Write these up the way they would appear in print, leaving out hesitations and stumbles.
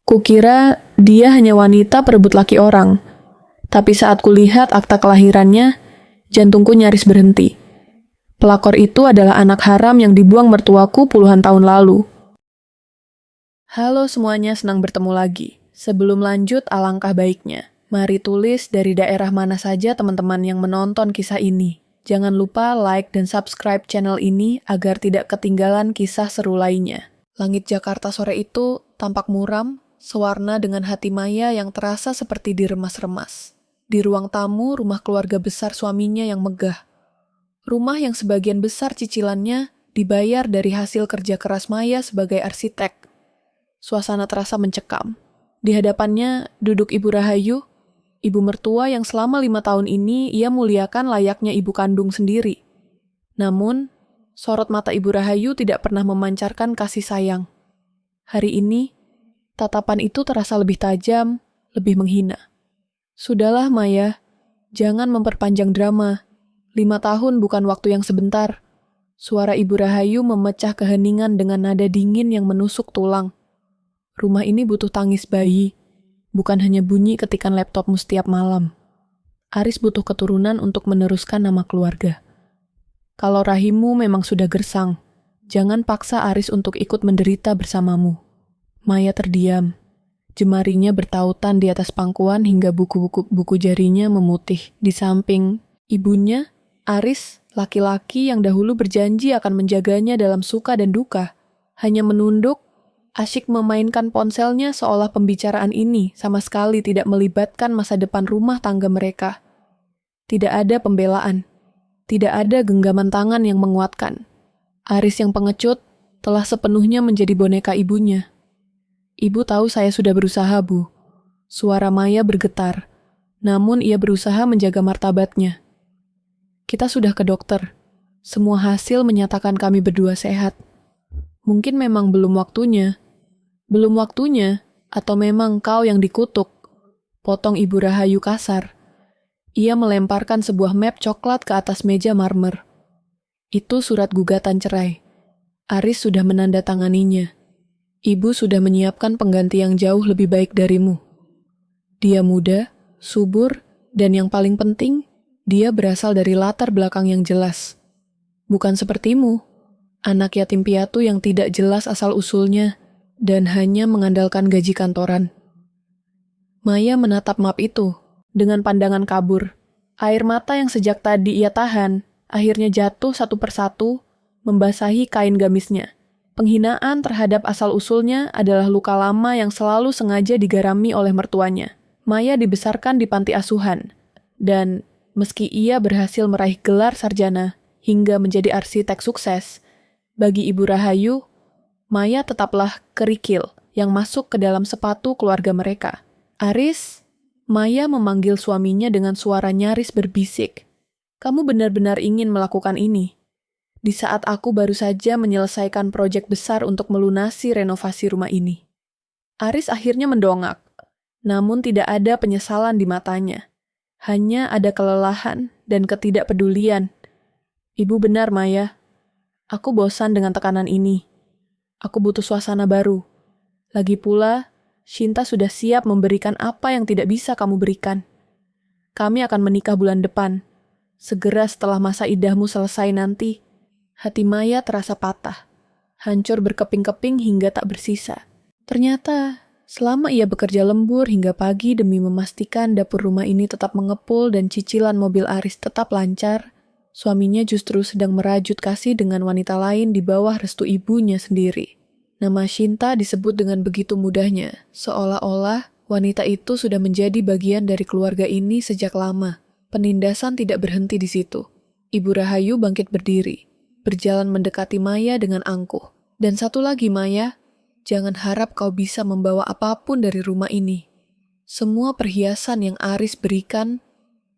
Kukira dia hanya wanita perebut laki orang. Tapi saat kulihat akta kelahirannya, jantungku nyaris berhenti. Pelakor itu adalah anak haram yang dibuang mertuaku puluhan tahun lalu. Halo semuanya, senang bertemu lagi. Sebelum lanjut, alangkah baiknya mari tulis dari daerah mana saja teman-teman yang menonton kisah ini. Jangan lupa like dan subscribe channel ini agar tidak ketinggalan kisah seru lainnya. Langit Jakarta sore itu tampak muram, sewarna dengan hati Maya yang terasa seperti diremas-remas. Di ruang tamu, rumah keluarga besar suaminya yang megah. Rumah yang sebagian besar cicilannya dibayar dari hasil kerja keras Maya sebagai arsitek. Suasana terasa mencekam. Di hadapannya duduk Ibu Rahayu, ibu mertua yang selama 5 tahun ini ia muliakan layaknya ibu kandung sendiri. Namun, sorot mata Ibu Rahayu tidak pernah memancarkan kasih sayang. Hari ini, tatapan itu terasa lebih tajam, lebih menghina. Sudahlah Maya, jangan memperpanjang drama. 5 tahun bukan waktu yang sebentar. Suara Ibu Rahayu memecah keheningan dengan nada dingin yang menusuk tulang. Rumah ini butuh tangis bayi, bukan hanya bunyi ketikan laptopmu setiap malam. Aris butuh keturunan untuk meneruskan nama keluarga. Kalau rahimmu memang sudah gersang, jangan paksa Aris untuk ikut menderita bersamamu. Maya terdiam. Jemarinya bertautan di atas pangkuan hingga buku jarinya memutih. Di samping ibunya, Aris, laki-laki yang dahulu berjanji akan menjaganya dalam suka dan duka, hanya menunduk, asyik memainkan ponselnya seolah pembicaraan ini sama sekali tidak melibatkan masa depan rumah tangga mereka. Tidak ada pembelaan, tidak ada genggaman tangan yang menguatkan. Aris yang pengecut telah sepenuhnya menjadi boneka ibunya. Ibu tahu saya sudah berusaha, Bu. Suara Maya bergetar, namun ia berusaha menjaga martabatnya. Kita sudah ke dokter. Semua hasil menyatakan kami berdua sehat. Mungkin memang belum waktunya. Belum waktunya, atau memang kau yang dikutuk? Potong Ibu Rahayu kasar. Ia melemparkan sebuah map coklat ke atas meja marmer. Itu surat gugatan cerai. Aris sudah menandatanganinya. Ibu sudah menyiapkan pengganti yang jauh lebih baik darimu. Dia muda, subur, dan yang paling penting, dia berasal dari latar belakang yang jelas. Bukan sepertimu, anak yatim piatu yang tidak jelas asal-usulnya, dan hanya mengandalkan gaji kantoran. Maya menatap map itu dengan pandangan kabur. Air mata yang sejak tadi ia tahan akhirnya jatuh satu persatu membasahi kain gamisnya. Penghinaan terhadap asal-usulnya adalah luka lama yang selalu sengaja digarami oleh mertuanya. Maya dibesarkan di panti asuhan, dan meski ia berhasil meraih gelar sarjana hingga menjadi arsitek sukses, bagi Ibu Rahayu, Maya tetaplah kerikil yang masuk ke dalam sepatu keluarga mereka. Aris, Maya memanggil suaminya dengan suara nyaris berbisik. Kamu benar-benar ingin melakukan ini? Di saat aku baru saja menyelesaikan proyek besar untuk melunasi renovasi rumah ini. Aris akhirnya mendongak, namun tidak ada penyesalan di matanya. Hanya ada kelelahan dan ketidakpedulian. Ibu benar, Maya. Aku bosan dengan tekanan ini. Aku butuh suasana baru. Lagi pula, Shinta sudah siap memberikan apa yang tidak bisa kamu berikan. Kami akan menikah bulan depan. Segera setelah masa idahmu selesai nanti. Hati Maya terasa patah, hancur berkeping-keping hingga tak bersisa. Ternyata, selama ia bekerja lembur hingga pagi demi memastikan dapur rumah ini tetap mengepul dan cicilan mobil Aris tetap lancar, suaminya justru sedang merajut kasih dengan wanita lain di bawah restu ibunya sendiri. Nama Shinta disebut dengan begitu mudahnya, seolah-olah wanita itu sudah menjadi bagian dari keluarga ini sejak lama. Penindasan tidak berhenti di situ. Ibu Rahayu bangkit berdiri, berjalan mendekati Maya dengan angkuh. Dan satu lagi, Maya, jangan harap kau bisa membawa apapun dari rumah ini. Semua perhiasan yang Aris berikan,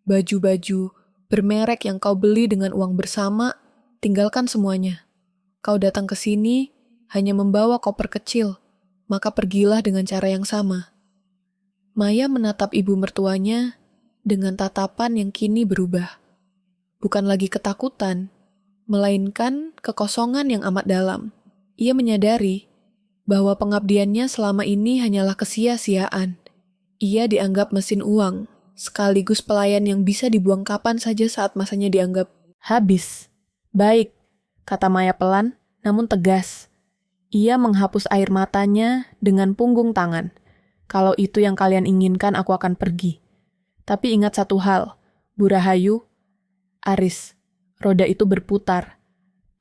baju-baju bermerek yang kau beli dengan uang bersama, tinggalkan semuanya. Kau datang ke sini hanya membawa koper kecil, maka pergilah dengan cara yang sama. Maya menatap ibu mertuanya dengan tatapan yang kini berubah. Bukan lagi ketakutan, melainkan kekosongan yang amat dalam. Ia menyadari bahwa pengabdiannya selama ini hanyalah kesia-siaan. Ia dianggap mesin uang, sekaligus pelayan yang bisa dibuang kapan saja saat masanya dianggap habis. Baik, kata Maya pelan, namun tegas. Ia menghapus air matanya dengan punggung tangan. Kalau itu yang kalian inginkan, aku akan pergi. Tapi ingat satu hal, Bu Rahayu, Aris, roda itu berputar.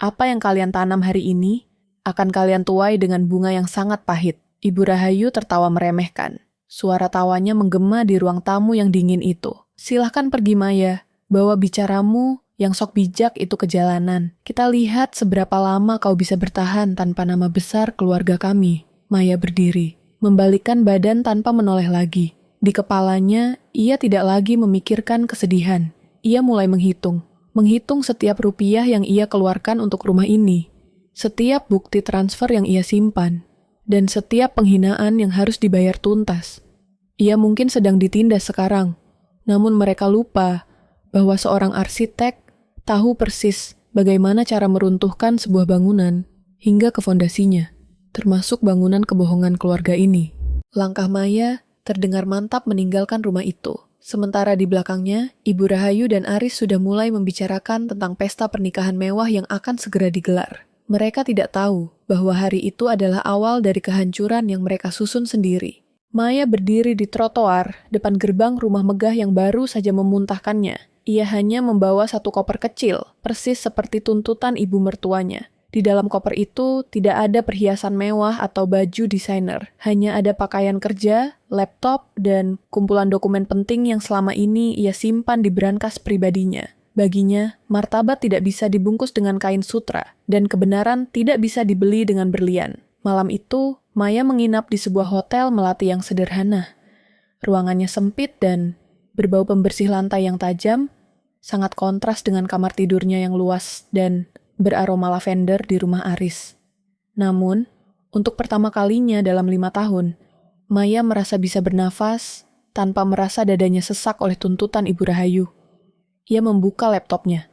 Apa yang kalian tanam hari ini, akan kalian tuai dengan bunga yang sangat pahit. Ibu Rahayu tertawa meremehkan. Suara tawanya menggema di ruang tamu yang dingin itu. Silahkan pergi Maya, bawa bicaramu yang sok bijak itu ke jalanan. Kita lihat seberapa lama kau bisa bertahan tanpa nama besar keluarga kami. Maya berdiri, membalikkan badan tanpa menoleh lagi. Di kepalanya, ia tidak lagi memikirkan kesedihan. Ia mulai menghitung setiap rupiah yang ia keluarkan untuk rumah ini, setiap bukti transfer yang ia simpan, dan setiap penghinaan yang harus dibayar tuntas. Ia mungkin sedang ditindas sekarang, namun mereka lupa bahwa seorang arsitek tahu persis bagaimana cara meruntuhkan sebuah bangunan hingga ke fondasinya, termasuk bangunan kebohongan keluarga ini. Langkah Maya terdengar mantap meninggalkan rumah itu. Sementara di belakangnya, Ibu Rahayu dan Aris sudah mulai membicarakan tentang pesta pernikahan mewah yang akan segera digelar. Mereka tidak tahu bahwa hari itu adalah awal dari kehancuran yang mereka susun sendiri. Maya berdiri di trotoar depan gerbang rumah megah yang baru saja memuntahkannya. Ia hanya membawa satu koper kecil, persis seperti tuntutan ibu mertuanya. Di dalam koper itu tidak ada perhiasan mewah atau baju desainer. Hanya ada pakaian kerja, laptop, dan kumpulan dokumen penting yang selama ini ia simpan di brankas pribadinya. Baginya, martabat tidak bisa dibungkus dengan kain sutra, dan kebenaran tidak bisa dibeli dengan berlian. Malam itu, Maya menginap di sebuah hotel melati yang sederhana. Ruangannya sempit dan berbau pembersih lantai yang tajam, sangat kontras dengan kamar tidurnya yang luas dan beraroma lavender di rumah Aris. Namun, untuk pertama kalinya dalam 5 tahun, Maya merasa bisa bernafas tanpa merasa dadanya sesak oleh tuntutan Ibu Rahayu. Ia membuka laptopnya.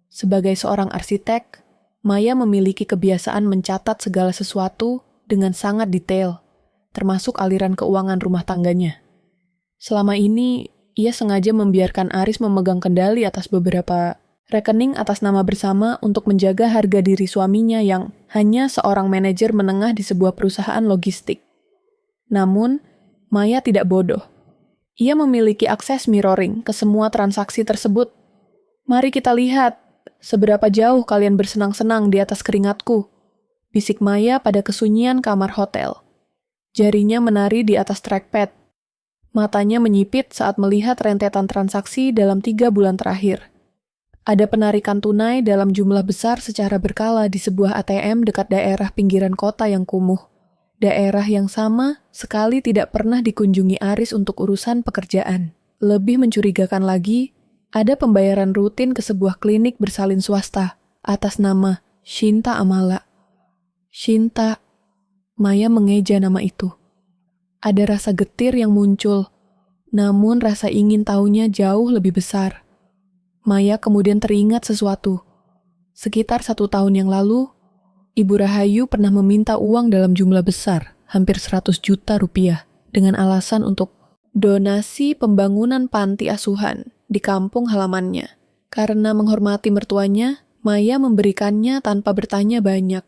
Sebagai seorang arsitek, Maya memiliki kebiasaan mencatat segala sesuatu dengan sangat detail, termasuk aliran keuangan rumah tangganya. Selama ini, ia sengaja membiarkan Aris memegang kendali atas beberapa rekening atas nama bersama untuk menjaga harga diri suaminya yang hanya seorang manajer menengah di sebuah perusahaan logistik. Namun, Maya tidak bodoh. Ia memiliki akses mirroring ke semua transaksi tersebut. Mari kita lihat seberapa jauh kalian bersenang-senang di atas keringatku, bisik Maya pada kesunyian kamar hotel. Jarinya menari di atas trackpad. Matanya menyipit saat melihat rentetan transaksi dalam 3 bulan terakhir. Ada penarikan tunai dalam jumlah besar secara berkala di sebuah ATM dekat daerah pinggiran kota yang kumuh. Daerah yang sama sekali tidak pernah dikunjungi Aris untuk urusan pekerjaan. Lebih mencurigakan lagi, ada pembayaran rutin ke sebuah klinik bersalin swasta atas nama Shinta Amala. Shinta, Maya mengeja nama itu. Ada rasa getir yang muncul, namun rasa ingin tahunya jauh lebih besar. Maya kemudian teringat sesuatu. Sekitar 1 tahun yang lalu, Ibu Rahayu pernah meminta uang dalam jumlah besar, hampir 100 juta rupiah, dengan alasan untuk donasi pembangunan panti asuhan di kampung halamannya. Karena menghormati mertuanya, Maya memberikannya tanpa bertanya banyak.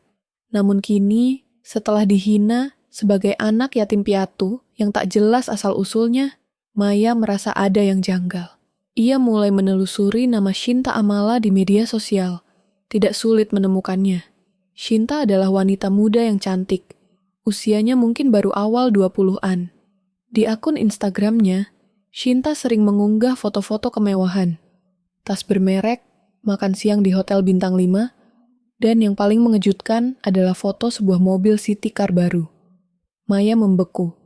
Namun kini, setelah dihina sebagai anak yatim piatu yang tak jelas asal-usulnya, Maya merasa ada yang janggal. Ia mulai menelusuri nama Shinta Amala di media sosial. Tidak sulit menemukannya. Shinta adalah wanita muda yang cantik. Usianya mungkin baru awal 20-an. Di akun Instagramnya, Shinta sering mengunggah foto-foto kemewahan. Tas bermerek, makan siang di hotel bintang 5, dan yang paling mengejutkan adalah foto sebuah mobil city car baru. Maya membeku.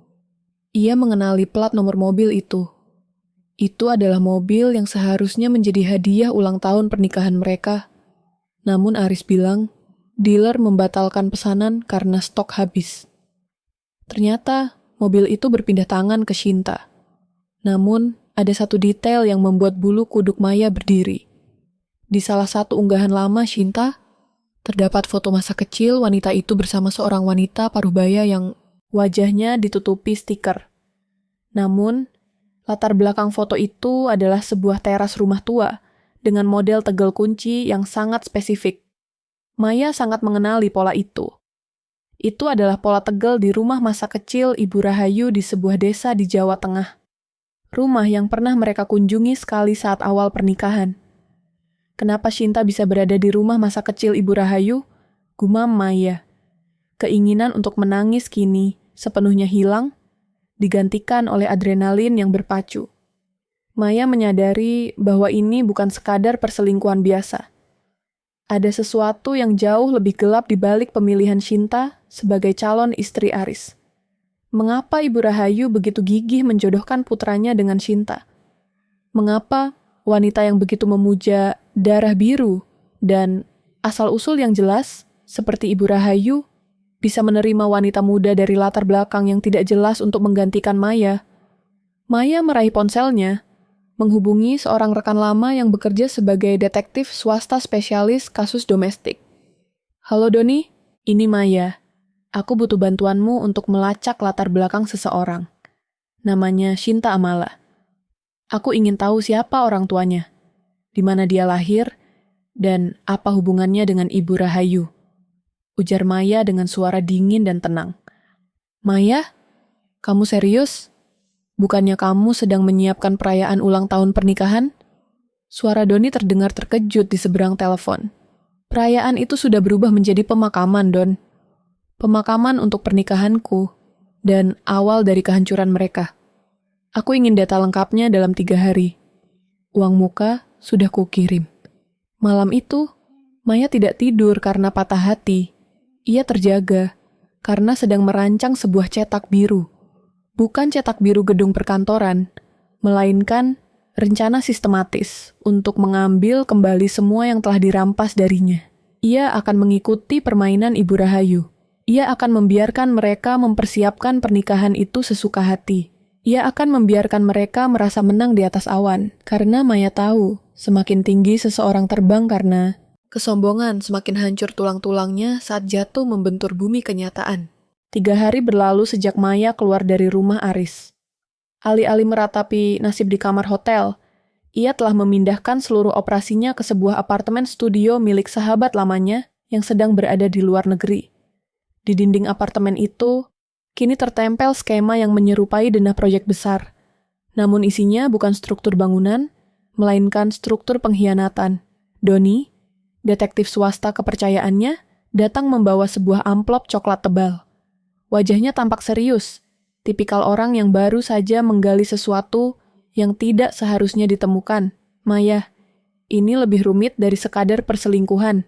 Ia mengenali plat nomor mobil itu. Itu adalah mobil yang seharusnya menjadi hadiah ulang tahun pernikahan mereka. Namun Aris bilang, dealer membatalkan pesanan karena stok habis. Ternyata mobil itu berpindah tangan ke Shinta. Namun, ada satu detail yang membuat bulu kuduk Maya berdiri. Di salah satu unggahan lama Shinta, Terdapat foto masa kecil wanita itu bersama seorang wanita parubaya yang wajahnya ditutupi stiker. Namun, latar belakang foto itu adalah sebuah teras rumah tua dengan model tegel kunci yang sangat spesifik. Maya sangat mengenali pola itu. Itu adalah pola tegel di rumah masa kecil Ibu Rahayu di sebuah desa di Jawa Tengah. Rumah yang pernah mereka kunjungi sekali saat awal pernikahan. Kenapa Shinta bisa berada di rumah masa kecil Ibu Rahayu? Gumam Maya. Keinginan untuk menangis kini sepenuhnya hilang, digantikan oleh adrenalin yang berpacu. Maya menyadari bahwa ini bukan sekadar perselingkuhan biasa. Ada sesuatu yang jauh lebih gelap di balik pemilihan Shinta sebagai calon istri Aris. Mengapa Ibu Rahayu begitu gigih menjodohkan putranya dengan Shinta? Mengapa wanita yang begitu memuja darah biru dan asal-usul yang jelas, seperti Ibu Rahayu, bisa menerima wanita muda dari latar belakang yang tidak jelas untuk menggantikan Maya? Maya meraih ponselnya, menghubungi seorang rekan lama yang bekerja sebagai detektif swasta spesialis kasus domestik. Halo Doni, ini Maya. Aku butuh bantuanmu untuk melacak latar belakang seseorang. Namanya Shinta Amala. Aku ingin tahu siapa orang tuanya, di mana dia lahir, dan apa hubungannya dengan Ibu Rahayu. Ujar Maya dengan suara dingin dan tenang. Maya, kamu serius? Bukannya kamu sedang menyiapkan perayaan ulang tahun pernikahan? Suara Doni terdengar terkejut di seberang telepon. Perayaan itu sudah berubah menjadi pemakaman, Don. Pemakaman untuk pernikahanku, dan awal dari kehancuran mereka. Aku ingin data lengkapnya dalam 3 hari. Uang muka sudah kukirim. Malam itu, Maya tidak tidur karena patah hati. Ia terjaga karena sedang merancang sebuah cetak biru. Bukan cetak biru gedung perkantoran, melainkan rencana sistematis untuk mengambil kembali semua yang telah dirampas darinya. Ia akan mengikuti permainan Ibu Rahayu. Ia akan membiarkan mereka mempersiapkan pernikahan itu sesuka hati. Ia akan membiarkan mereka merasa menang di atas awan, karena Maya tahu semakin tinggi seseorang terbang karena kesombongan, semakin hancur tulang-tulangnya saat jatuh membentur bumi kenyataan. 3 hari berlalu sejak Maya keluar dari rumah Aris. Alih-alih meratapi nasib di kamar hotel, ia telah memindahkan seluruh operasinya ke sebuah apartemen studio milik sahabat lamanya yang sedang berada di luar negeri. Di dinding apartemen itu, kini tertempel skema yang menyerupai dana proyek besar. Namun isinya bukan struktur bangunan, melainkan struktur pengkhianatan. Doni, detektif swasta kepercayaannya, datang membawa sebuah amplop coklat tebal. Wajahnya tampak serius, tipikal orang yang baru saja menggali sesuatu yang tidak seharusnya ditemukan. Maya, ini lebih rumit dari sekadar perselingkuhan,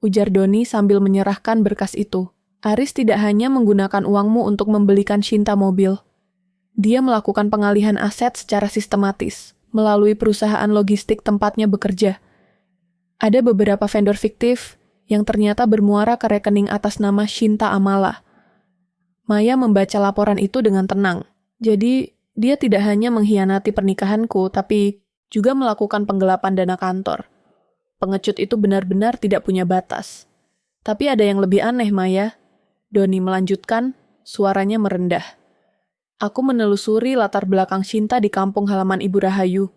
ujar Doni sambil menyerahkan berkas itu. Aris tidak hanya menggunakan uangmu untuk membelikan Shinta mobil. Dia melakukan pengalihan aset secara sistematis, melalui perusahaan logistik tempatnya bekerja. Ada beberapa vendor fiktif yang ternyata bermuara ke rekening atas nama Shinta Amala. Maya membaca laporan itu dengan tenang. Jadi, dia tidak hanya mengkhianati pernikahanku, tapi juga melakukan penggelapan dana kantor. Pengecut itu benar-benar tidak punya batas. Tapi ada yang lebih aneh, Maya. Doni melanjutkan, suaranya merendah. Aku menelusuri latar belakang Shinta di kampung halaman Ibu Rahayu.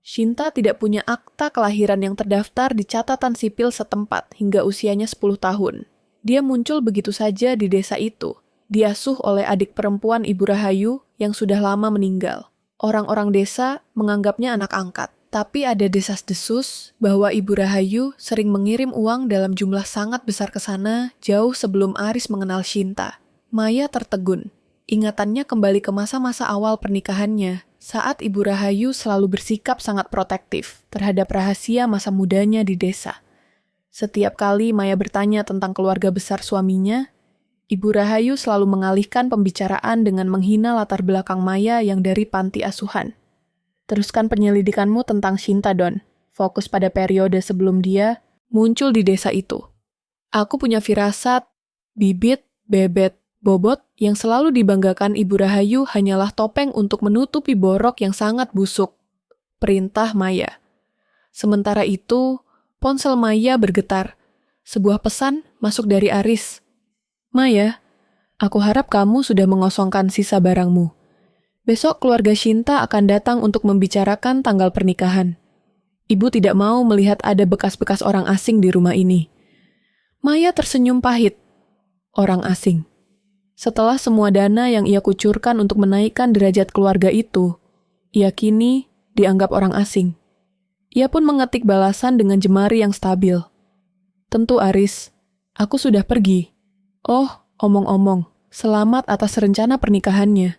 Shinta tidak punya akta kelahiran yang terdaftar di catatan sipil setempat hingga usianya 10 tahun. Dia muncul begitu saja di desa itu. Diasuh oleh adik perempuan Ibu Rahayu yang sudah lama meninggal. Orang-orang desa menganggapnya anak angkat. Tapi ada desas-desus bahwa Ibu Rahayu sering mengirim uang dalam jumlah sangat besar ke sana jauh sebelum Aris mengenal Shinta. Maya tertegun. Ingatannya kembali ke masa-masa awal pernikahannya, saat Ibu Rahayu selalu bersikap sangat protektif terhadap rahasia masa mudanya di desa. Setiap kali Maya bertanya tentang keluarga besar suaminya, Ibu Rahayu selalu mengalihkan pembicaraan dengan menghina latar belakang Maya yang dari panti asuhan. Teruskan penyelidikanmu tentang Shinta, Don. Fokus pada periode sebelum dia muncul di desa itu. Aku punya firasat, bibit, bebet, bobot yang selalu dibanggakan Ibu Rahayu hanyalah topeng untuk menutupi borok yang sangat busuk. Perintah Maya. Sementara itu, ponsel Maya bergetar. Sebuah pesan masuk dari Aris. Maya, aku harap kamu sudah mengosongkan sisa barangmu. Besok keluarga Shinta akan datang untuk membicarakan tanggal pernikahan. Ibu tidak mau melihat ada bekas-bekas orang asing di rumah ini. Maya tersenyum pahit. Orang asing. Setelah semua dana yang ia kucurkan untuk menaikkan derajat keluarga itu, ia kini dianggap orang asing. Ia pun mengetik balasan dengan jemari yang stabil. Tentu Aris, aku sudah pergi. Oh, omong-omong, selamat atas rencana pernikahannya.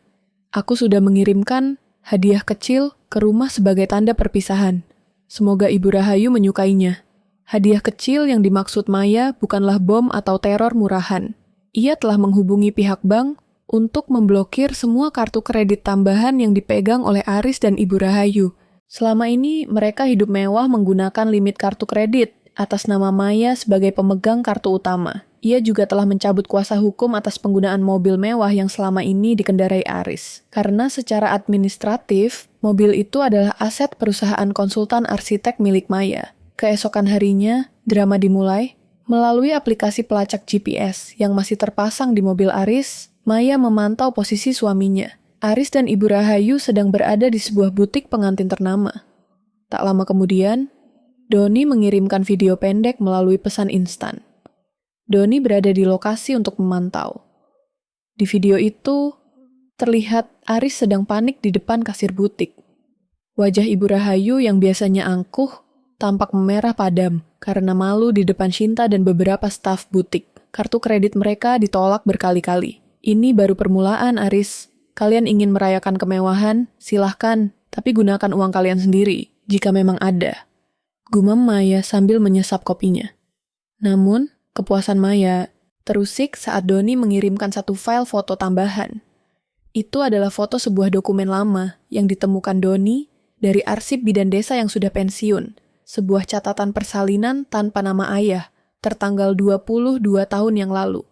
Aku sudah mengirimkan hadiah kecil ke rumah sebagai tanda perpisahan. Semoga Ibu Rahayu menyukainya. Hadiah kecil yang dimaksud Maya bukanlah bom atau teror murahan. Ia telah menghubungi pihak bank untuk memblokir semua kartu kredit tambahan yang dipegang oleh Aris dan Ibu Rahayu. Selama ini mereka hidup mewah menggunakan limit kartu kredit atas nama Maya sebagai pemegang kartu utama. Ia juga telah mencabut kuasa hukum atas penggunaan mobil mewah yang selama ini dikendarai Aris. Karena secara administratif, mobil itu adalah aset perusahaan konsultan arsitek milik Maya. Keesokan harinya, drama dimulai. Melalui aplikasi pelacak GPS yang masih terpasang di mobil Aris, Maya memantau posisi suaminya. Aris dan Ibu Rahayu sedang berada di sebuah butik pengantin ternama. Tak lama kemudian, Doni mengirimkan video pendek melalui pesan instan. Doni berada di lokasi untuk memantau. Di video itu, terlihat Aris sedang panik di depan kasir butik. Wajah Ibu Rahayu yang biasanya angkuh, tampak memerah padam karena malu di depan Shinta dan beberapa staf butik. Kartu kredit mereka ditolak berkali-kali. Ini baru permulaan, Aris. Kalian ingin merayakan kemewahan? Silahkan, tapi gunakan uang kalian sendiri, jika memang ada. Gumam Maya sambil menyesap kopinya. Namun, kepuasan Maya terusik saat Doni mengirimkan satu file foto tambahan. Itu adalah foto sebuah dokumen lama yang ditemukan Doni dari arsip bidan desa yang sudah pensiun. Sebuah catatan persalinan tanpa nama ayah, tertanggal 22 tahun yang lalu.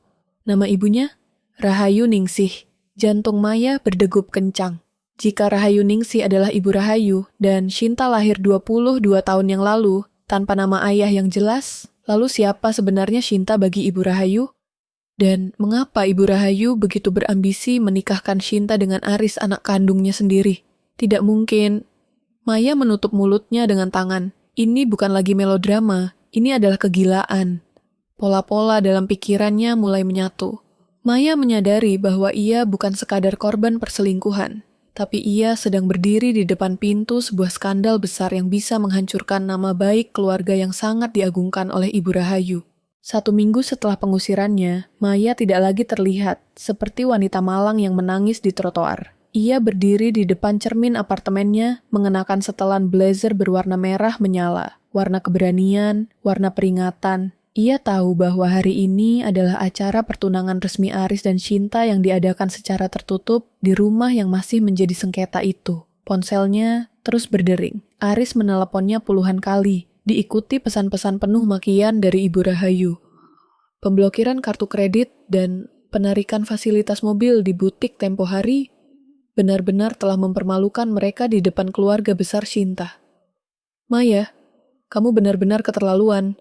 Nama ibunya? Rahayu Ningsih. Jantung Maya berdegup kencang. Jika Rahayu Ningsih adalah Ibu Rahayu dan Shinta lahir 22 tahun yang lalu tanpa nama ayah yang jelas, lalu siapa sebenarnya Shinta bagi Ibu Rahayu? Dan mengapa Ibu Rahayu begitu berambisi menikahkan Shinta dengan Aris anak kandungnya sendiri? Tidak mungkin. Maya menutup mulutnya dengan tangan. Ini bukan lagi melodrama, ini adalah kegilaan. Pola-pola dalam pikirannya mulai menyatu. Maya menyadari bahwa ia bukan sekadar korban perselingkuhan, tapi ia sedang berdiri di depan pintu sebuah skandal besar yang bisa menghancurkan nama baik keluarga yang sangat diagungkan oleh Ibu Rahayu. 1 minggu setelah pengusirannya, Maya tidak lagi terlihat seperti wanita malang yang menangis di trotoar. Ia berdiri di depan cermin apartemennya, mengenakan setelan blazer berwarna merah menyala, warna keberanian, warna peringatan. Ia tahu bahwa hari ini adalah acara pertunangan resmi Aris dan Shinta yang diadakan secara tertutup di rumah yang masih menjadi sengketa itu. Ponselnya terus berdering. Aris meneleponnya puluhan kali, diikuti pesan-pesan penuh makian dari Ibu Rahayu. Pemblokiran kartu kredit dan penarikan fasilitas mobil di butik tempo hari benar-benar telah mempermalukan mereka di depan keluarga besar Shinta. Maya, kamu benar-benar keterlaluan,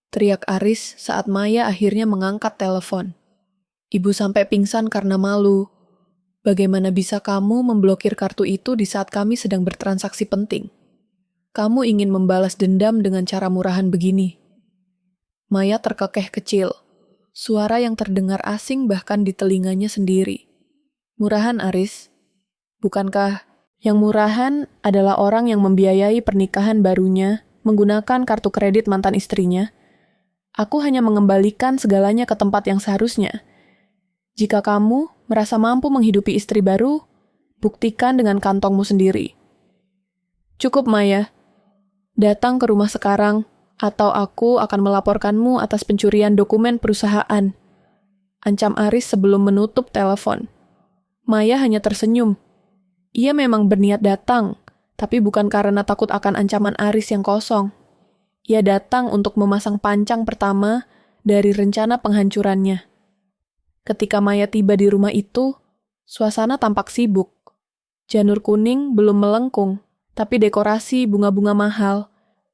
teriak Aris saat Maya akhirnya mengangkat telepon. Ibu sampai pingsan karena malu. Bagaimana bisa kamu memblokir kartu itu di saat kami sedang bertransaksi penting? Kamu ingin membalas dendam dengan cara murahan begini. Maya terkekeh kecil. Suara yang terdengar asing bahkan di telinganya sendiri. Murahan, Aris? Bukankah yang murahan adalah orang yang membiayai pernikahan barunya menggunakan kartu kredit mantan istrinya? Aku hanya mengembalikan segalanya ke tempat yang seharusnya. Jika kamu merasa mampu menghidupi istri baru, buktikan dengan kantongmu sendiri. Cukup, Maya. Datang ke rumah sekarang, atau aku akan melaporkanmu atas pencurian dokumen perusahaan. Ancam Aris sebelum menutup telepon. Maya hanya tersenyum. Ia memang berniat datang, tapi bukan karena takut akan ancaman Aris yang kosong. Ia datang untuk memasang pancang pertama dari rencana penghancurannya. Ketika Maya tiba di rumah itu, suasana tampak sibuk. Janur kuning belum melengkung, tapi dekorasi bunga-bunga mahal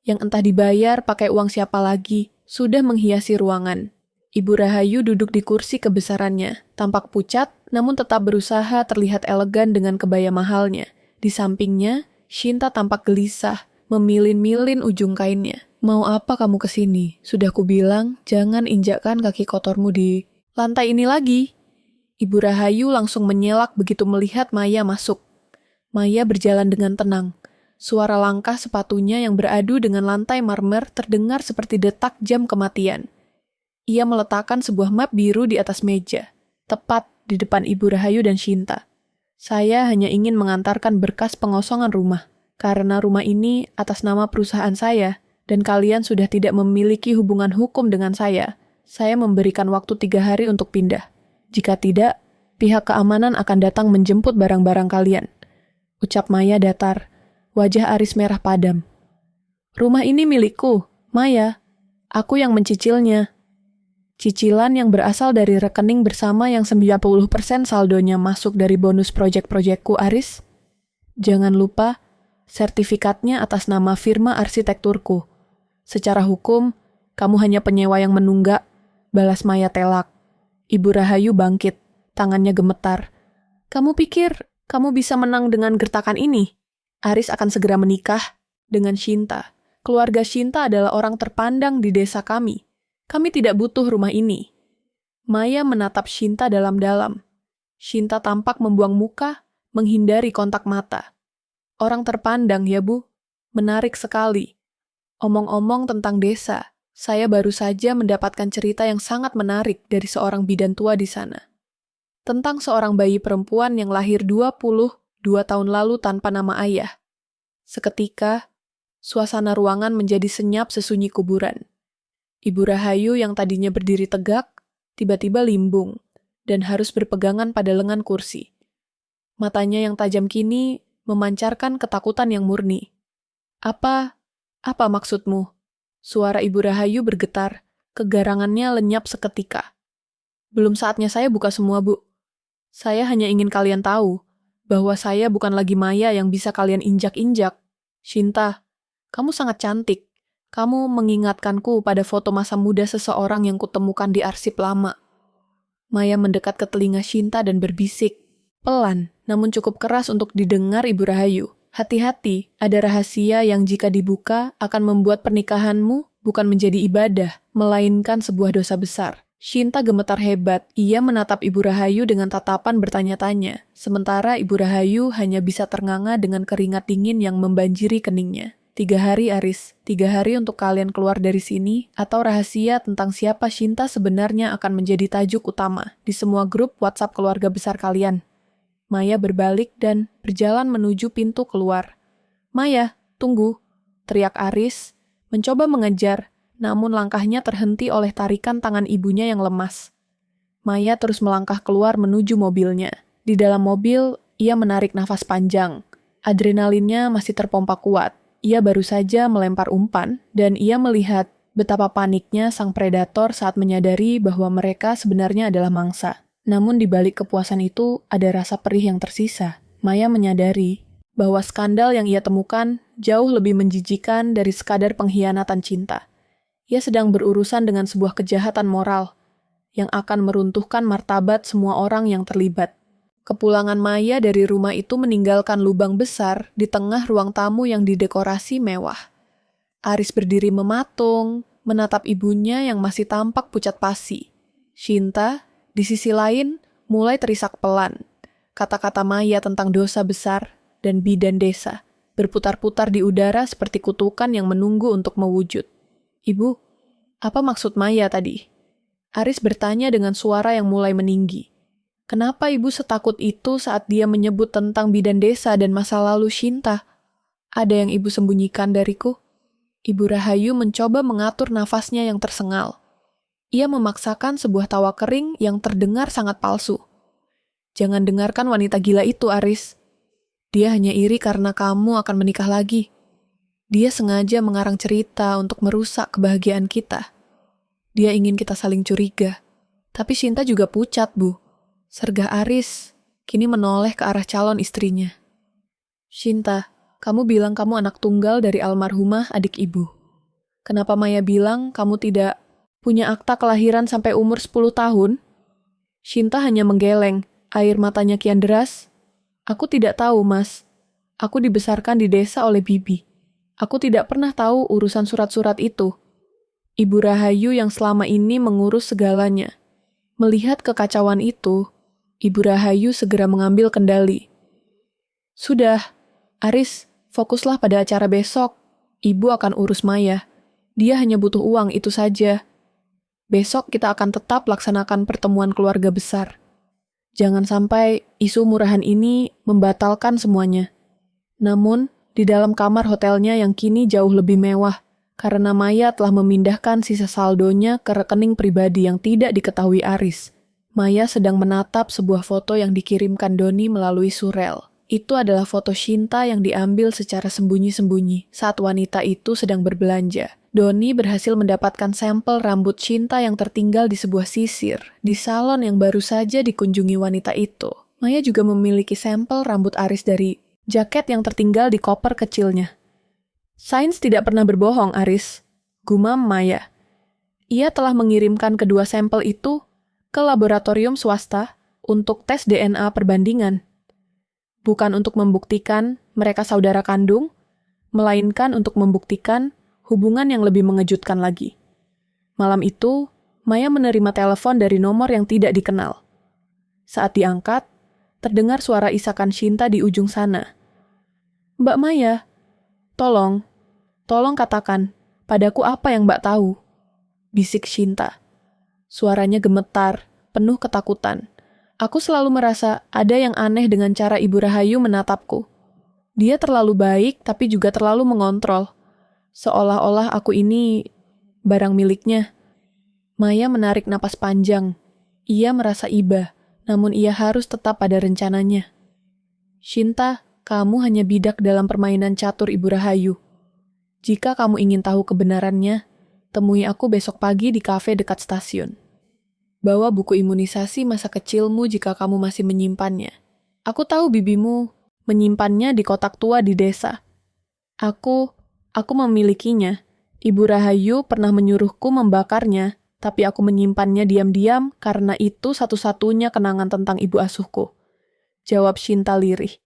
yang entah dibayar pakai uang siapa lagi sudah menghiasi ruangan. Ibu Rahayu duduk di kursi kebesarannya, tampak pucat, namun tetap berusaha terlihat elegan dengan kebaya mahalnya. Di sampingnya, Shinta tampak gelisah, memilin-milin ujung kainnya. Mau apa kamu kesini? Sudah kubilang, jangan injakkan kaki kotormu di lantai ini lagi. Ibu Rahayu langsung menyelak begitu melihat Maya masuk. Maya berjalan dengan tenang. Suara langkah sepatunya yang beradu dengan lantai marmer terdengar seperti detak jam kematian. Ia meletakkan sebuah map biru di atas meja, tepat di depan Ibu Rahayu dan Shinta. Saya hanya ingin mengantarkan berkas pengosongan rumah, karena rumah ini atas nama perusahaan saya, dan kalian sudah tidak memiliki hubungan hukum dengan saya. Saya memberikan waktu 3 hari untuk pindah. Jika tidak, pihak keamanan akan datang menjemput barang-barang kalian. Ucap Maya datar, wajah Aris merah padam. Rumah ini milikku, Maya. Aku yang mencicilnya. Cicilan yang berasal dari rekening bersama yang 90% saldonya masuk dari bonus proyek-proyekku, Aris. Jangan lupa, sertifikatnya atas nama firma arsitekturku. Secara hukum, kamu hanya penyewa yang menunggak, balas Maya telak. Ibu Rahayu bangkit, tangannya gemetar. Kamu pikir kamu bisa menang dengan gertakan ini? Aris akan segera menikah dengan Shinta. Keluarga Shinta adalah orang terpandang di desa kami. Kami tidak butuh rumah ini. Maya menatap Shinta dalam-dalam. Shinta tampak membuang muka, menghindari kontak mata. Orang terpandang ya, Bu. Menarik sekali. Omong-omong tentang desa, saya baru saja mendapatkan cerita yang sangat menarik dari seorang bidan tua di sana. Tentang seorang bayi perempuan yang lahir 22 tahun lalu tanpa nama ayah. Seketika, suasana ruangan menjadi senyap sesunyi kuburan. Ibu Rahayu yang tadinya berdiri tegak, tiba-tiba limbung, dan harus berpegangan pada lengan kursi. Matanya yang tajam kini memancarkan ketakutan yang murni. Apa maksudmu? Suara Ibu Rahayu bergetar, kegarangannya lenyap seketika. Belum saatnya saya buka semua, Bu. Saya hanya ingin kalian tahu bahwa saya bukan lagi Maya yang bisa kalian injak-injak. Shinta, kamu sangat cantik. Kamu mengingatkanku pada foto masa muda seseorang yang kutemukan di arsip lama. Maya mendekat ke telinga Shinta dan berbisik. Pelan, namun cukup keras untuk didengar Ibu Rahayu. Hati-hati, ada rahasia yang jika dibuka akan membuat pernikahanmu bukan menjadi ibadah, melainkan sebuah dosa besar. Shinta gemetar hebat. Ia menatap Ibu Rahayu dengan tatapan bertanya-tanya, sementara Ibu Rahayu hanya bisa ternganga dengan keringat dingin yang membanjiri keningnya. 3 hari, Aris. 3 hari untuk kalian keluar dari sini, atau rahasia tentang siapa Shinta sebenarnya akan menjadi tajuk utama di semua grup WhatsApp keluarga besar kalian. Maya berbalik dan berjalan menuju pintu keluar. Maya, tunggu, teriak Aris, mencoba mengejar, namun langkahnya terhenti oleh tarikan tangan ibunya yang lemas. Maya terus melangkah keluar menuju mobilnya. Di dalam mobil, ia menarik nafas panjang. Adrenalinnya masih terpompa kuat. Ia baru saja melempar umpan, dan ia melihat betapa paniknya sang predator saat menyadari bahwa mereka sebenarnya adalah mangsa. Namun di balik kepuasan itu, ada rasa perih yang tersisa. Maya menyadari bahwa skandal yang ia temukan jauh lebih menjijikan dari sekadar pengkhianatan cinta. Ia sedang berurusan dengan sebuah kejahatan moral yang akan meruntuhkan martabat semua orang yang terlibat. Kepulangan Maya dari rumah itu meninggalkan lubang besar di tengah ruang tamu yang didekorasi mewah. Aris berdiri mematung, menatap ibunya yang masih tampak pucat pasi. Shinta, di sisi lain, mulai terisak pelan. Kata-kata Maya tentang dosa besar dan bidan desa berputar-putar di udara seperti kutukan yang menunggu untuk mewujud. Ibu, apa maksud Maya tadi? Aris bertanya dengan suara yang mulai meninggi. Kenapa ibu setakut itu saat dia menyebut tentang bidan desa dan masa lalu Shinta? Ada yang ibu sembunyikan dariku? Ibu Rahayu mencoba mengatur nafasnya yang tersengal. Ia memaksakan sebuah tawa kering yang terdengar sangat palsu. Jangan dengarkan wanita gila itu, Aris. Dia hanya iri karena kamu akan menikah lagi. Dia sengaja mengarang cerita untuk merusak kebahagiaan kita. Dia ingin kita saling curiga. Tapi Shinta juga pucat, Bu. Sergah Aris kini menoleh ke arah calon istrinya. Shinta, kamu bilang kamu anak tunggal dari almarhumah adik ibu. Kenapa Maya bilang kamu tidak punya akta kelahiran sampai umur 10 tahun? Shinta hanya menggeleng, air matanya kian deras. Aku tidak tahu, Mas. Aku dibesarkan di desa oleh bibi. Aku tidak pernah tahu urusan surat-surat itu. Ibu Rahayu yang selama ini mengurus segalanya. Melihat kekacauan itu, Ibu Rahayu segera mengambil kendali. Sudah, Aris, fokuslah pada acara besok. Ibu akan urus Maya. Dia hanya butuh uang, itu saja. Besok kita akan tetap laksanakan pertemuan keluarga besar. Jangan sampai isu murahan ini membatalkan semuanya. Namun, di dalam kamar hotelnya yang kini jauh lebih mewah, karena Maya telah memindahkan sisa saldonya ke rekening pribadi yang tidak diketahui Aris. Maya sedang menatap sebuah foto yang dikirimkan Doni melalui surel. Itu adalah foto Shinta yang diambil secara sembunyi-sembunyi saat wanita itu sedang berbelanja. Doni berhasil mendapatkan sampel rambut Shinta yang tertinggal di sebuah sisir di salon yang baru saja dikunjungi wanita itu. Maya juga memiliki sampel rambut Aris dari jaket yang tertinggal di koper kecilnya. Sains tidak pernah berbohong, Aris, gumam Maya. Ia telah mengirimkan kedua sampel itu ke laboratorium swasta untuk tes DNA perbandingan. Bukan untuk membuktikan mereka saudara kandung, melainkan untuk membuktikan hubungan yang lebih mengejutkan lagi. Malam itu, Maya menerima telepon dari nomor yang tidak dikenal. Saat diangkat, terdengar suara isakan Shinta di ujung sana. Mbak Maya, tolong katakan, padaku apa yang Mbak tahu? Bisik Shinta. Suaranya gemetar, penuh ketakutan. Aku selalu merasa ada yang aneh dengan cara Ibu Rahayu menatapku. Dia terlalu baik, tapi juga terlalu mengontrol. Seolah-olah aku ini barang miliknya. Maya menarik napas panjang. Ia merasa iba, namun ia harus tetap pada rencananya. Shinta, kamu hanya bidak dalam permainan catur Ibu Rahayu. Jika kamu ingin tahu kebenarannya, temui aku besok pagi di kafe dekat stasiun. Bawa buku imunisasi masa kecilmu jika kamu masih menyimpannya. Aku tahu bibimu menyimpannya di kotak tua di desa. Aku memilikinya. Ibu Rahayu pernah menyuruhku membakarnya, tapi aku menyimpannya diam-diam karena itu satu-satunya kenangan tentang ibu asuhku. Jawab Shinta lirih.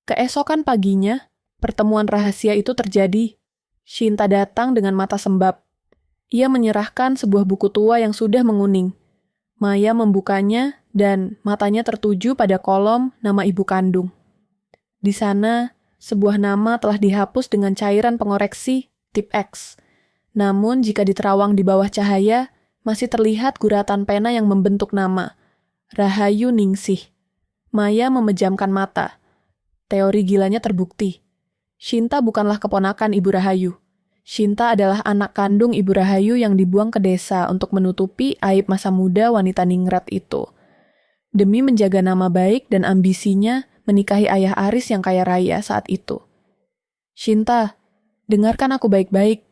Keesokan paginya, pertemuan rahasia itu terjadi. Shinta datang dengan mata sembab. Ia menyerahkan sebuah buku tua yang sudah menguning. Maya membukanya dan matanya tertuju pada kolom nama ibu kandung. Di sana, sebuah nama telah dihapus dengan cairan pengoreksi tip X. Namun jika diterawang di bawah cahaya, masih terlihat guratan pena yang membentuk nama. Rahayu Ningsih. Maya memejamkan mata. Teori gilanya terbukti. Shinta bukanlah keponakan Ibu Rahayu. Shinta adalah anak kandung Ibu Rahayu yang dibuang ke desa untuk menutupi aib masa muda wanita ningrat itu. Demi menjaga nama baik dan ambisinya menikahi ayah Aris yang kaya raya saat itu. Shinta, dengarkan aku baik-baik.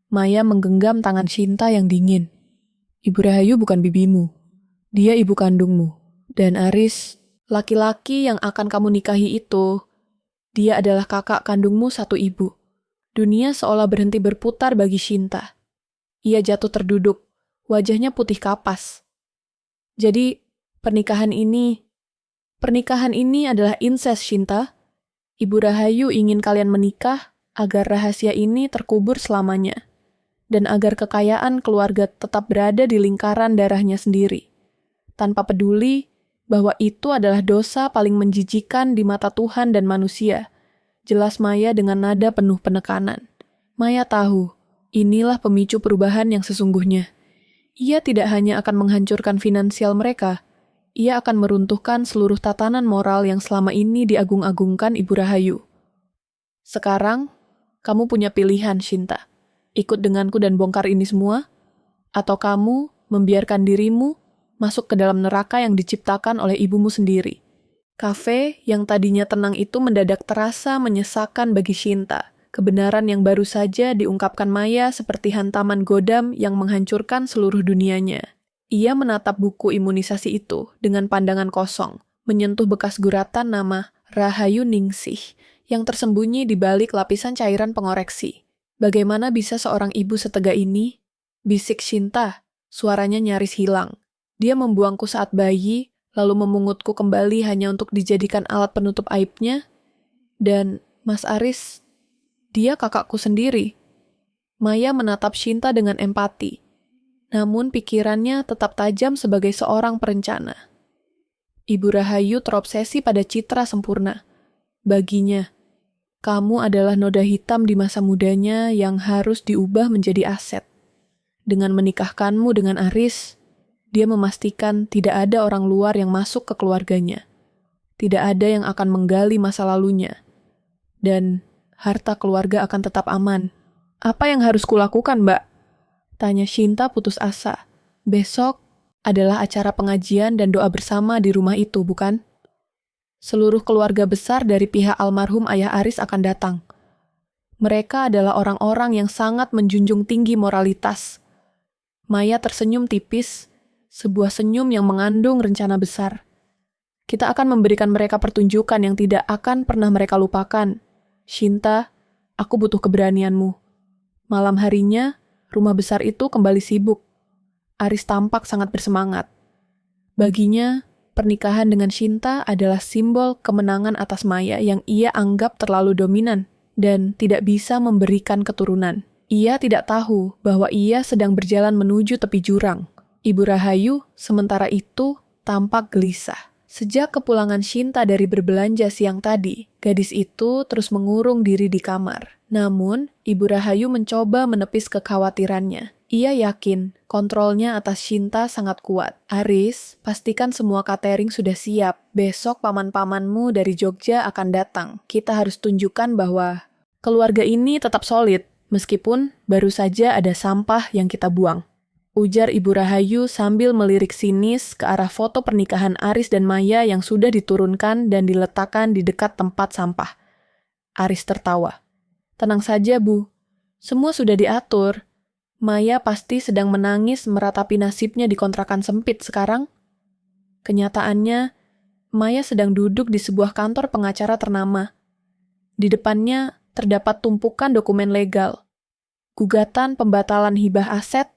Maya menggenggam tangan Shinta yang dingin. Ibu Rahayu bukan bibimu. Dia ibu kandungmu. Dan Aris, laki-laki yang akan kamu nikahi itu, dia adalah kakak kandungmu satu ibu. Dunia seolah berhenti berputar bagi Shinta. Ia jatuh terduduk, wajahnya putih kapas. Jadi, pernikahan ini adalah incest, Shinta. Ibu Rahayu ingin kalian menikah agar rahasia ini terkubur selamanya, dan agar kekayaan keluarga tetap berada di lingkaran darahnya sendiri, tanpa peduli bahwa itu adalah dosa paling menjijikan di mata Tuhan dan manusia. Jelas Maya dengan nada penuh penekanan. Maya tahu, inilah pemicu perubahan yang sesungguhnya. Ia tidak hanya akan menghancurkan finansial mereka, ia akan meruntuhkan seluruh tatanan moral yang selama ini diagung-agungkan Ibu Rahayu. Sekarang, kamu punya pilihan, Shinta. Ikut denganku dan bongkar ini semua, atau kamu membiarkan dirimu masuk ke dalam neraka yang diciptakan oleh ibumu sendiri. Kafe yang tadinya tenang itu mendadak terasa menyesakan bagi Shinta. Kebenaran yang baru saja diungkapkan Maya seperti hantaman godam yang menghancurkan seluruh dunianya. Ia menatap buku imunisasi itu dengan pandangan kosong, menyentuh bekas guratan nama Rahayu Ningsih yang tersembunyi di balik lapisan cairan pengoreksi. Bagaimana bisa seorang ibu setega ini? Bisik Shinta, suaranya nyaris hilang. Dia membuangku saat bayi, lalu memungutku kembali hanya untuk dijadikan alat penutup aibnya. Dan Mas Aris, dia kakakku sendiri. Maya menatap Shinta dengan empati. Namun pikirannya tetap tajam sebagai seorang perencana. Ibu Rahayu terobsesi pada citra sempurna. Baginya, kamu adalah noda hitam di masa mudanya yang harus diubah menjadi aset. Dengan menikahkanmu dengan Aris, dia memastikan tidak ada orang luar yang masuk ke keluarganya. Tidak ada yang akan menggali masa lalunya. Dan harta keluarga akan tetap aman. Apa yang harus kulakukan, Mbak? Tanya Shinta putus asa. Besok adalah acara pengajian dan doa bersama di rumah itu, bukan? Seluruh keluarga besar dari pihak almarhum ayah Aris akan datang. Mereka adalah orang-orang yang sangat menjunjung tinggi moralitas. Maya tersenyum tipis, sebuah senyum yang mengandung rencana besar. Kita akan memberikan mereka pertunjukan yang tidak akan pernah mereka lupakan. Shinta, aku butuh keberanianmu. Malam harinya, rumah besar itu kembali sibuk. Aris tampak sangat bersemangat. Baginya, pernikahan dengan Shinta adalah simbol kemenangan atas Maya yang ia anggap terlalu dominan dan tidak bisa memberikan keturunan. Ia tidak tahu bahwa ia sedang berjalan menuju tepi jurang. Ibu Rahayu, sementara itu, tampak gelisah. Sejak kepulangan Shinta dari berbelanja siang tadi, gadis itu terus mengurung diri di kamar. Namun, Ibu Rahayu mencoba menepis kekhawatirannya. Ia yakin kontrolnya atas Shinta sangat kuat. Aris, pastikan semua catering sudah siap. Besok paman-pamanmu dari Jogja akan datang. Kita harus tunjukkan bahwa keluarga ini tetap solid, meskipun baru saja ada sampah yang kita buang. Ujar Ibu Rahayu sambil melirik sinis ke arah foto pernikahan Aris dan Maya yang sudah diturunkan dan diletakkan di dekat tempat sampah. Aris tertawa. Tenang saja, Bu. Semua sudah diatur. Maya pasti sedang menangis meratapi nasibnya di kontrakan sempit sekarang. Kenyataannya, Maya sedang duduk di sebuah kantor pengacara ternama. Di depannya terdapat tumpukan dokumen legal. Gugatan pembatalan hibah aset,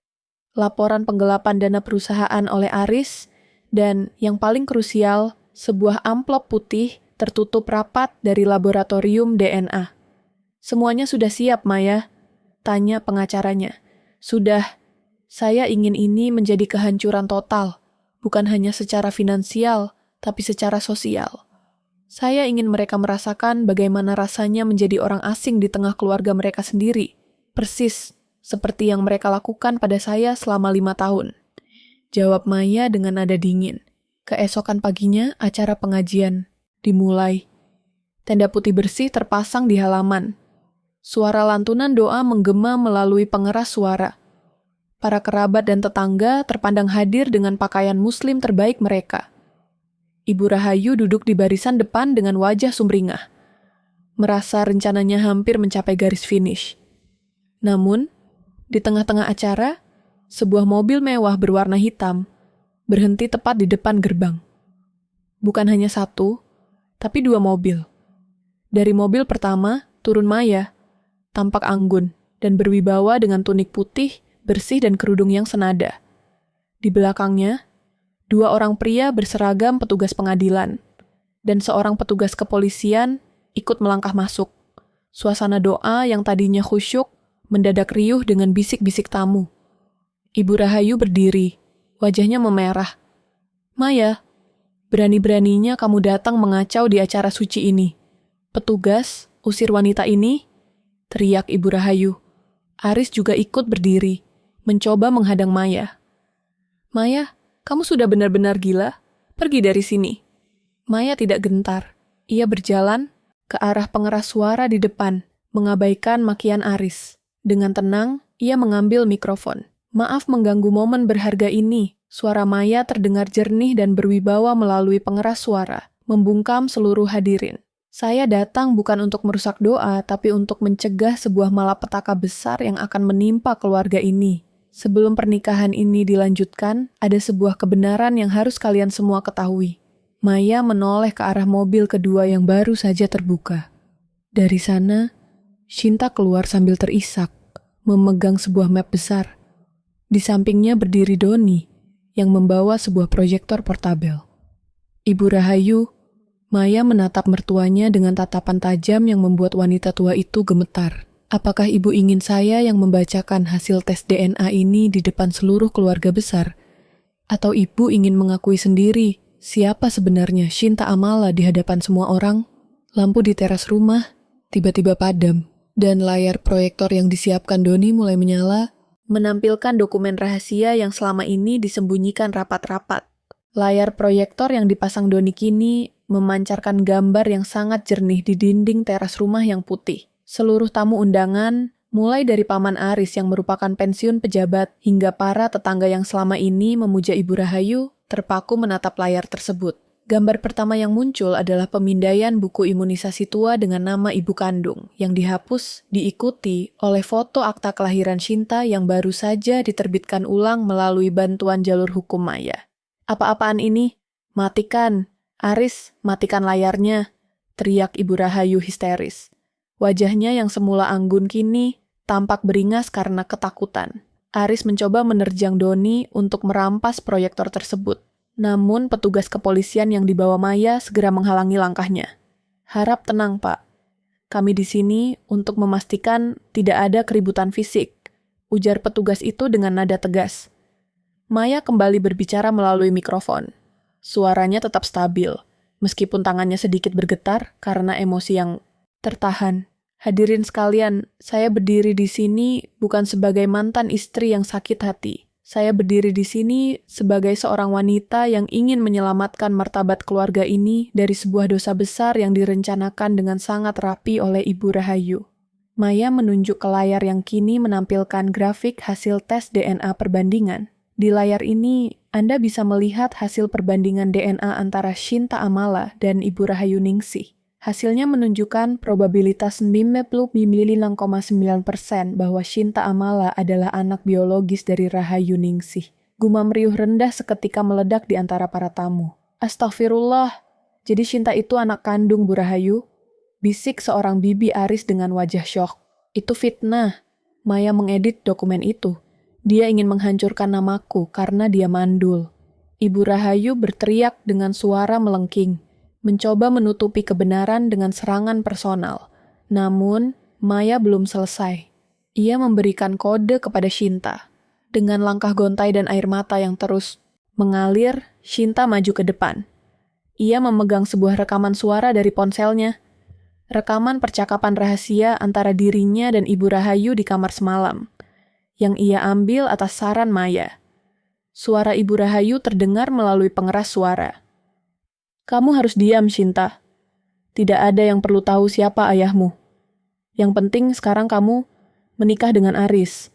laporan penggelapan dana perusahaan oleh Aris, dan yang paling krusial, sebuah amplop putih tertutup rapat dari laboratorium DNA. Semuanya sudah siap, Maya? Tanya pengacaranya. Sudah, saya ingin ini menjadi kehancuran total, bukan hanya secara finansial, tapi secara sosial. Saya ingin mereka merasakan bagaimana rasanya menjadi orang asing di tengah keluarga mereka sendiri, persis seperti yang mereka lakukan pada saya selama 5 tahun. Jawab Maya dengan nada dingin. Keesokan paginya, acara pengajian dimulai. Tenda putih bersih terpasang di halaman. Suara lantunan doa menggema melalui pengeras suara. Para kerabat dan tetangga terpandang hadir dengan pakaian muslim terbaik mereka. Ibu Rahayu duduk di barisan depan dengan wajah sumringah. Merasa rencananya hampir mencapai garis finish. Namun, di tengah-tengah acara, sebuah mobil mewah berwarna hitam berhenti tepat di depan gerbang. Bukan hanya satu, tapi 2 mobil. Dari mobil pertama, turun Maya, tampak anggun dan berwibawa dengan tunik putih, bersih dan kerudung yang senada. Di belakangnya, 2 orang pria berseragam petugas pengadilan, dan seorang petugas kepolisian ikut melangkah masuk. Suasana doa yang tadinya khusyuk mendadak riuh dengan bisik-bisik tamu. Ibu Rahayu berdiri, wajahnya memerah. Maya, berani-beraninya kamu datang mengacau di acara suci ini. Petugas, usir wanita ini, teriak Ibu Rahayu. Aris juga ikut berdiri, mencoba menghadang Maya. Maya, kamu sudah benar-benar gila? Pergi dari sini. Maya tidak gentar. Ia berjalan ke arah pengeras suara di depan, mengabaikan makian Aris. Dengan tenang, ia mengambil mikrofon. Maaf mengganggu momen berharga ini. Suara Maya terdengar jernih dan berwibawa melalui pengeras suara, membungkam seluruh hadirin. Saya datang bukan untuk merusak doa, tapi untuk mencegah sebuah malapetaka besar yang akan menimpa keluarga ini. Sebelum pernikahan ini dilanjutkan, ada sebuah kebenaran yang harus kalian semua ketahui. Maya menoleh ke arah mobil kedua yang baru saja terbuka. Dari sana, Shinta keluar sambil terisak, memegang sebuah map besar. Di sampingnya berdiri Doni, yang membawa sebuah proyektor portabel. Ibu Rahayu, Maya menatap mertuanya dengan tatapan tajam yang membuat wanita tua itu gemetar. Apakah ibu ingin saya yang membacakan hasil tes DNA ini di depan seluruh keluarga besar? Atau ibu ingin mengakui sendiri siapa sebenarnya Shinta Amala di hadapan semua orang? Lampu di teras rumah tiba-tiba padam, dan layar proyektor yang disiapkan Doni mulai menyala, menampilkan dokumen rahasia yang selama ini disembunyikan rapat-rapat. Layar proyektor yang dipasang Doni kini memancarkan gambar yang sangat jernih di dinding teras rumah yang putih. Seluruh tamu undangan, mulai dari Paman Aris yang merupakan pensiun pejabat, hingga para tetangga yang selama ini memuja Ibu Rahayu, terpaku menatap layar tersebut. Gambar pertama yang muncul adalah pemindaian buku imunisasi tua dengan nama ibu kandung, yang dihapus diikuti oleh foto akta kelahiran Shinta yang baru saja diterbitkan ulang melalui bantuan jalur hukum Maya. Apa-apaan ini? Matikan! Aris, matikan layarnya! Teriak Ibu Rahayu histeris. Wajahnya yang semula anggun kini tampak beringas karena ketakutan. Aris mencoba menerjang Doni untuk merampas proyektor tersebut. Namun petugas kepolisian yang dibawa Maya segera menghalangi langkahnya. Harap tenang, Pak. Kami di sini untuk memastikan tidak ada keributan fisik, ujar petugas itu dengan nada tegas. Maya kembali berbicara melalui mikrofon. Suaranya tetap stabil, meskipun tangannya sedikit bergetar karena emosi yang tertahan. Hadirin sekalian, saya berdiri di sini bukan sebagai mantan istri yang sakit hati. Saya berdiri di sini sebagai seorang wanita yang ingin menyelamatkan martabat keluarga ini dari sebuah dosa besar yang direncanakan dengan sangat rapi oleh Ibu Rahayu. Maya menunjuk ke layar yang kini menampilkan grafik hasil tes DNA perbandingan. Di layar ini, Anda bisa melihat hasil perbandingan DNA antara Shinta Amala dan Ibu Rahayu Ningsih. Hasilnya menunjukkan probabilitas 99,9% bahwa Shinta Amala adalah anak biologis dari Rahayu Ningsih. Gumam riuh rendah seketika meledak di antara para tamu. Astagfirullah, jadi Shinta itu anak kandung Bu Rahayu? Bisik seorang bibi Aris dengan wajah syok. Itu fitnah. Maya mengedit dokumen itu. Dia ingin menghancurkan namaku karena dia mandul. Ibu Rahayu berteriak dengan suara melengking, mencoba menutupi kebenaran dengan serangan personal. Namun, Maya belum selesai. Ia memberikan kode kepada Shinta. Dengan langkah gontai dan air mata yang terus mengalir, Shinta maju ke depan. Ia memegang sebuah rekaman suara dari ponselnya. Rekaman percakapan rahasia antara dirinya dan Ibu Rahayu di kamar semalam, yang ia ambil atas saran Maya. Suara Ibu Rahayu terdengar melalui pengeras suara. Kamu harus diam, Shinta. Tidak ada yang perlu tahu siapa ayahmu. Yang penting sekarang kamu menikah dengan Aris.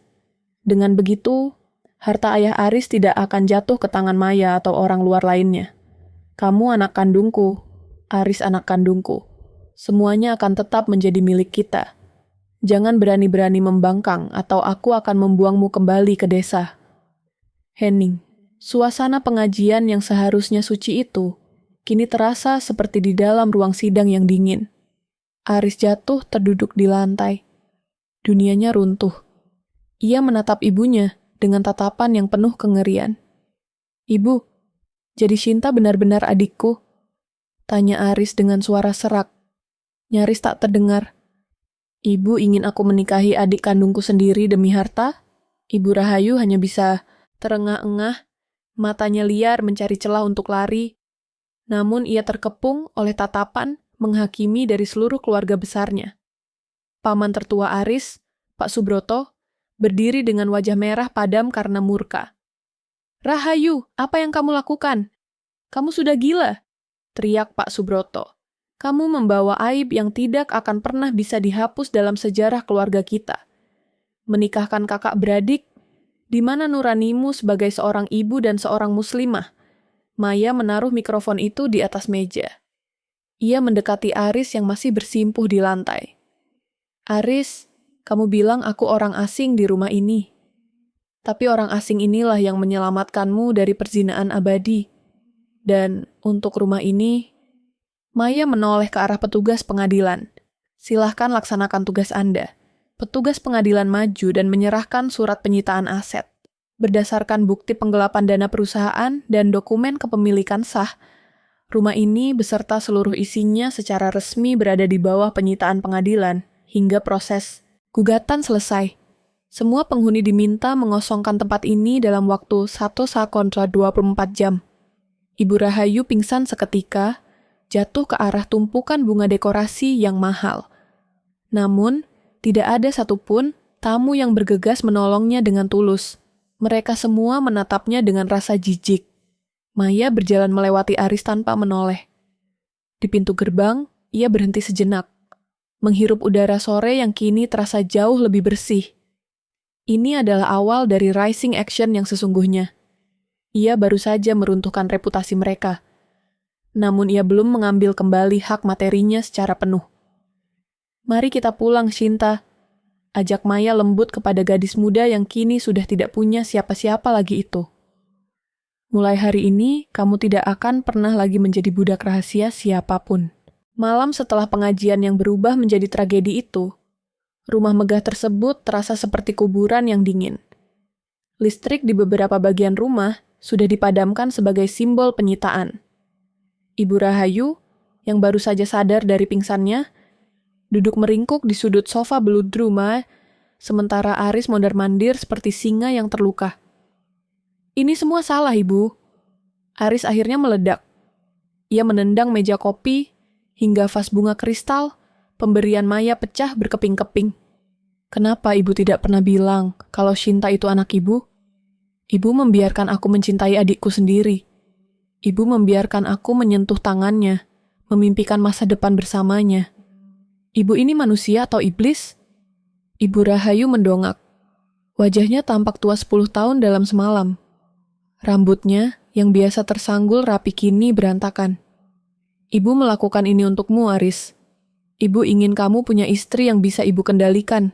Dengan begitu, harta ayah Aris tidak akan jatuh ke tangan Maya atau orang luar lainnya. Kamu anak kandungku, Aris anak kandungku. Semuanya akan tetap menjadi milik kita. Jangan berani-berani membangkang atau aku akan membuangmu kembali ke desa. Henning, suasana pengajian yang seharusnya suci itu kini terasa seperti di dalam ruang sidang yang dingin. Aris jatuh terduduk di lantai. Dunianya runtuh. Ia menatap ibunya dengan tatapan yang penuh kengerian. Ibu, jadi Shinta benar-benar adikku? Tanya Aris dengan suara serak. Nyaris tak terdengar. Ibu ingin aku menikahi adik kandungku sendiri demi harta? Ibu Rahayu hanya bisa terengah-engah, matanya liar mencari celah untuk lari. Namun ia terkepung oleh tatapan menghakimi dari seluruh keluarga besarnya. Paman tertua Aris, Pak Subroto, berdiri dengan wajah merah padam karena murka. Rahayu, apa yang kamu lakukan? Kamu sudah gila, teriak Pak Subroto. Kamu membawa aib yang tidak akan pernah bisa dihapus dalam sejarah keluarga kita. Menikahkan kakak beradik, di mana nuranimu sebagai seorang ibu dan seorang muslimah? Maya menaruh mikrofon itu di atas meja. Ia mendekati Aris yang masih bersimpuh di lantai. Aris, kamu bilang aku orang asing di rumah ini. Tapi orang asing inilah yang menyelamatkanmu dari perzinaan abadi. Dan untuk rumah ini, Maya menoleh ke arah petugas pengadilan. Silahkan laksanakan tugas Anda. Petugas pengadilan maju dan menyerahkan surat penyitaan aset. Berdasarkan bukti penggelapan dana perusahaan dan dokumen kepemilikan sah, rumah ini beserta seluruh isinya secara resmi berada di bawah penyitaan pengadilan hingga proses gugatan selesai. Semua penghuni diminta mengosongkan tempat ini dalam waktu 1/24 jam. Ibu Rahayu pingsan seketika, jatuh ke arah tumpukan bunga dekorasi yang mahal. Namun, tidak ada satupun tamu yang bergegas menolongnya dengan tulus. Mereka semua menatapnya dengan rasa jijik. Maya berjalan melewati Aris tanpa menoleh. Di pintu gerbang, ia berhenti sejenak, menghirup udara sore yang kini terasa jauh lebih bersih. Ini adalah awal dari rising action yang sesungguhnya. Ia baru saja meruntuhkan reputasi mereka. Namun ia belum mengambil kembali hak materinya secara penuh. "Mari kita pulang, Shinta," ajak Maya lembut kepada gadis muda yang kini sudah tidak punya siapa-siapa lagi itu. "Mulai hari ini, kamu tidak akan pernah lagi menjadi budak rahasia siapapun." Malam setelah pengajian yang berubah menjadi tragedi itu, rumah megah tersebut terasa seperti kuburan yang dingin. Listrik di beberapa bagian rumah sudah dipadamkan sebagai simbol penyitaan. Ibu Rahayu, yang baru saja sadar dari pingsannya, duduk meringkuk di sudut sofa beludruma, sementara Aris mondar-mandir seperti singa yang terluka. "Ini semua salah, Ibu." Aris akhirnya meledak. Ia menendang meja kopi, hingga vas bunga kristal, pemberian Maya pecah berkeping-keping. "Kenapa Ibu tidak pernah bilang kalau Shinta itu anak Ibu? Ibu membiarkan aku mencintai adikku sendiri. Ibu membiarkan aku menyentuh tangannya, memimpikan masa depan bersamanya. Ibu ini manusia atau iblis?" Ibu Rahayu mendongak. Wajahnya tampak tua 10 tahun dalam semalam. Rambutnya yang biasa tersanggul rapi kini berantakan. "Ibu melakukan ini untukmu, Aris. Ibu ingin kamu punya istri yang bisa ibu kendalikan.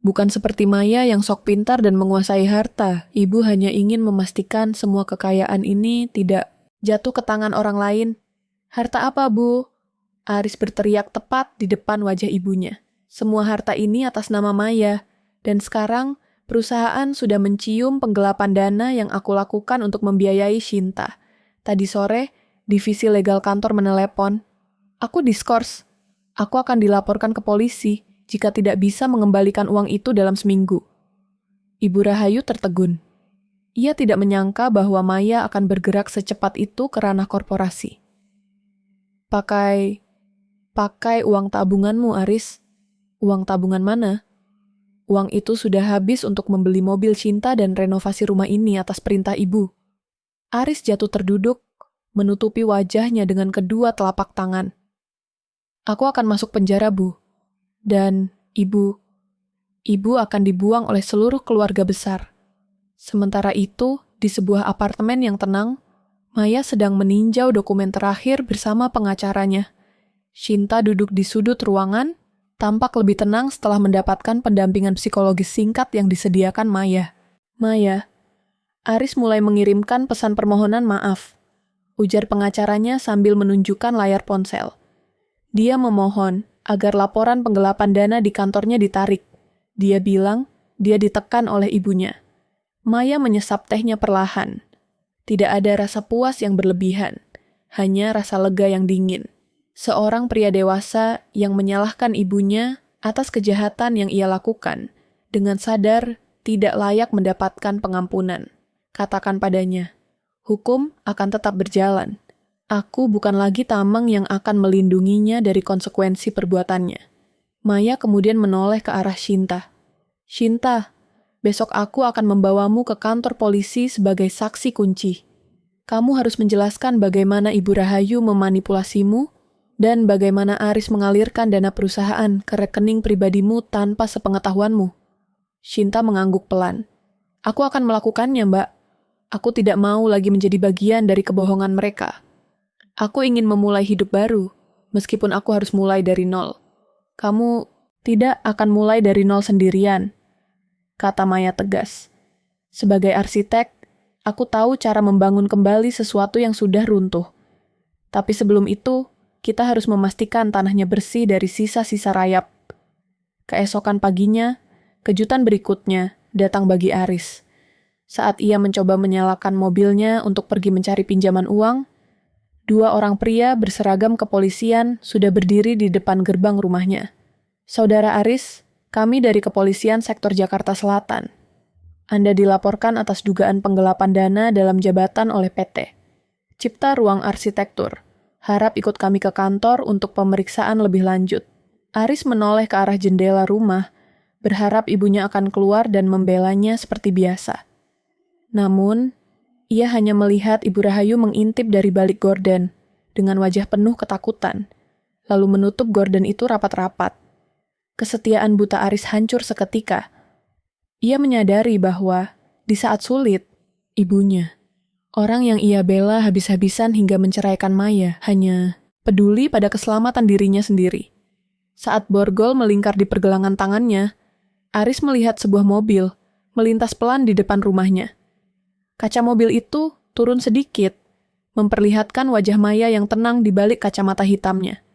Bukan seperti Maya yang sok pintar dan menguasai harta. Ibu hanya ingin memastikan semua kekayaan ini tidak jatuh ke tangan orang lain." "Harta apa, Bu?" Aris berteriak tepat di depan wajah ibunya. "Semua harta ini atas nama Maya, dan sekarang perusahaan sudah mencium penggelapan dana yang aku lakukan untuk membiayai Shinta. Tadi sore, divisi legal kantor menelepon. Aku diskors. Aku akan dilaporkan ke polisi jika tidak bisa mengembalikan uang itu dalam seminggu." Ibu Rahayu tertegun. Ia tidak menyangka bahwa Maya akan bergerak secepat itu ke ranah korporasi. Pakai uang tabunganmu, Aris." "Uang tabungan mana?" "Uang itu sudah habis untuk membeli mobil Shinta dan renovasi rumah ini atas perintah ibu." Aris jatuh terduduk, menutupi wajahnya dengan kedua telapak tangan. "Aku akan masuk penjara, Bu. Dan ibu akan dibuang oleh seluruh keluarga besar." Sementara itu, di sebuah apartemen yang tenang, Maya sedang meninjau dokumen terakhir bersama pengacaranya. Shinta duduk di sudut ruangan, tampak lebih tenang setelah mendapatkan pendampingan psikologis singkat yang disediakan Maya. "Maya," Aris mulai mengirimkan pesan permohonan maaf, ujar pengacaranya sambil menunjukkan layar ponsel. Dia memohon agar laporan penggelapan dana di kantornya ditarik. Dia bilang dia ditekan oleh ibunya. Maya menyesap tehnya perlahan. Tidak ada rasa puas yang berlebihan, hanya rasa lega yang dingin. Seorang pria dewasa yang menyalahkan ibunya atas kejahatan yang ia lakukan, dengan sadar tidak layak mendapatkan pengampunan. Katakan padanya, hukum akan tetap berjalan. Aku bukan lagi tameng yang akan melindunginya dari konsekuensi perbuatannya. Maya kemudian menoleh ke arah Shinta. "Shinta, besok aku akan membawamu ke kantor polisi sebagai saksi kunci. Kamu harus menjelaskan bagaimana Ibu Rahayu memanipulasimu dan bagaimana Aris mengalirkan dana perusahaan ke rekening pribadimu tanpa sepengetahuanmu." Shinta mengangguk pelan. "Aku akan melakukannya, Mbak. Aku tidak mau lagi menjadi bagian dari kebohongan mereka. Aku ingin memulai hidup baru, meskipun aku harus mulai dari nol." "Kamu tidak akan mulai dari nol sendirian," kata Maya tegas. "Sebagai arsitek, aku tahu cara membangun kembali sesuatu yang sudah runtuh. Tapi sebelum itu, Kita harus memastikan tanahnya bersih dari sisa-sisa rayap. Keesokan paginya, kejutan berikutnya datang bagi Aris. Saat ia mencoba menyalakan mobilnya untuk pergi mencari pinjaman uang, 2 orang pria berseragam kepolisian sudah berdiri di depan gerbang rumahnya. Saudara Aris, kami dari kepolisian sektor Jakarta Selatan. Anda dilaporkan atas dugaan penggelapan dana dalam jabatan oleh PT Cipta Ruang Arsitektur. Harap ikut kami ke kantor untuk pemeriksaan lebih lanjut. Aris menoleh ke arah jendela rumah, berharap ibunya akan keluar dan membelanya seperti biasa. Namun, ia hanya melihat Ibu Rahayu mengintip dari balik gorden dengan wajah penuh ketakutan, lalu menutup gorden itu rapat-rapat. Kesetiaan buta Aris hancur seketika. Ia menyadari bahwa di saat sulit, ibunya, orang yang ia bela habis-habisan hingga menceraikan Maya, hanya peduli pada keselamatan dirinya sendiri. Saat borgol melingkar di pergelangan tangannya, Aris melihat sebuah mobil melintas pelan di depan rumahnya. Kaca mobil itu turun sedikit, memperlihatkan wajah Maya yang tenang di balik kacamata hitamnya.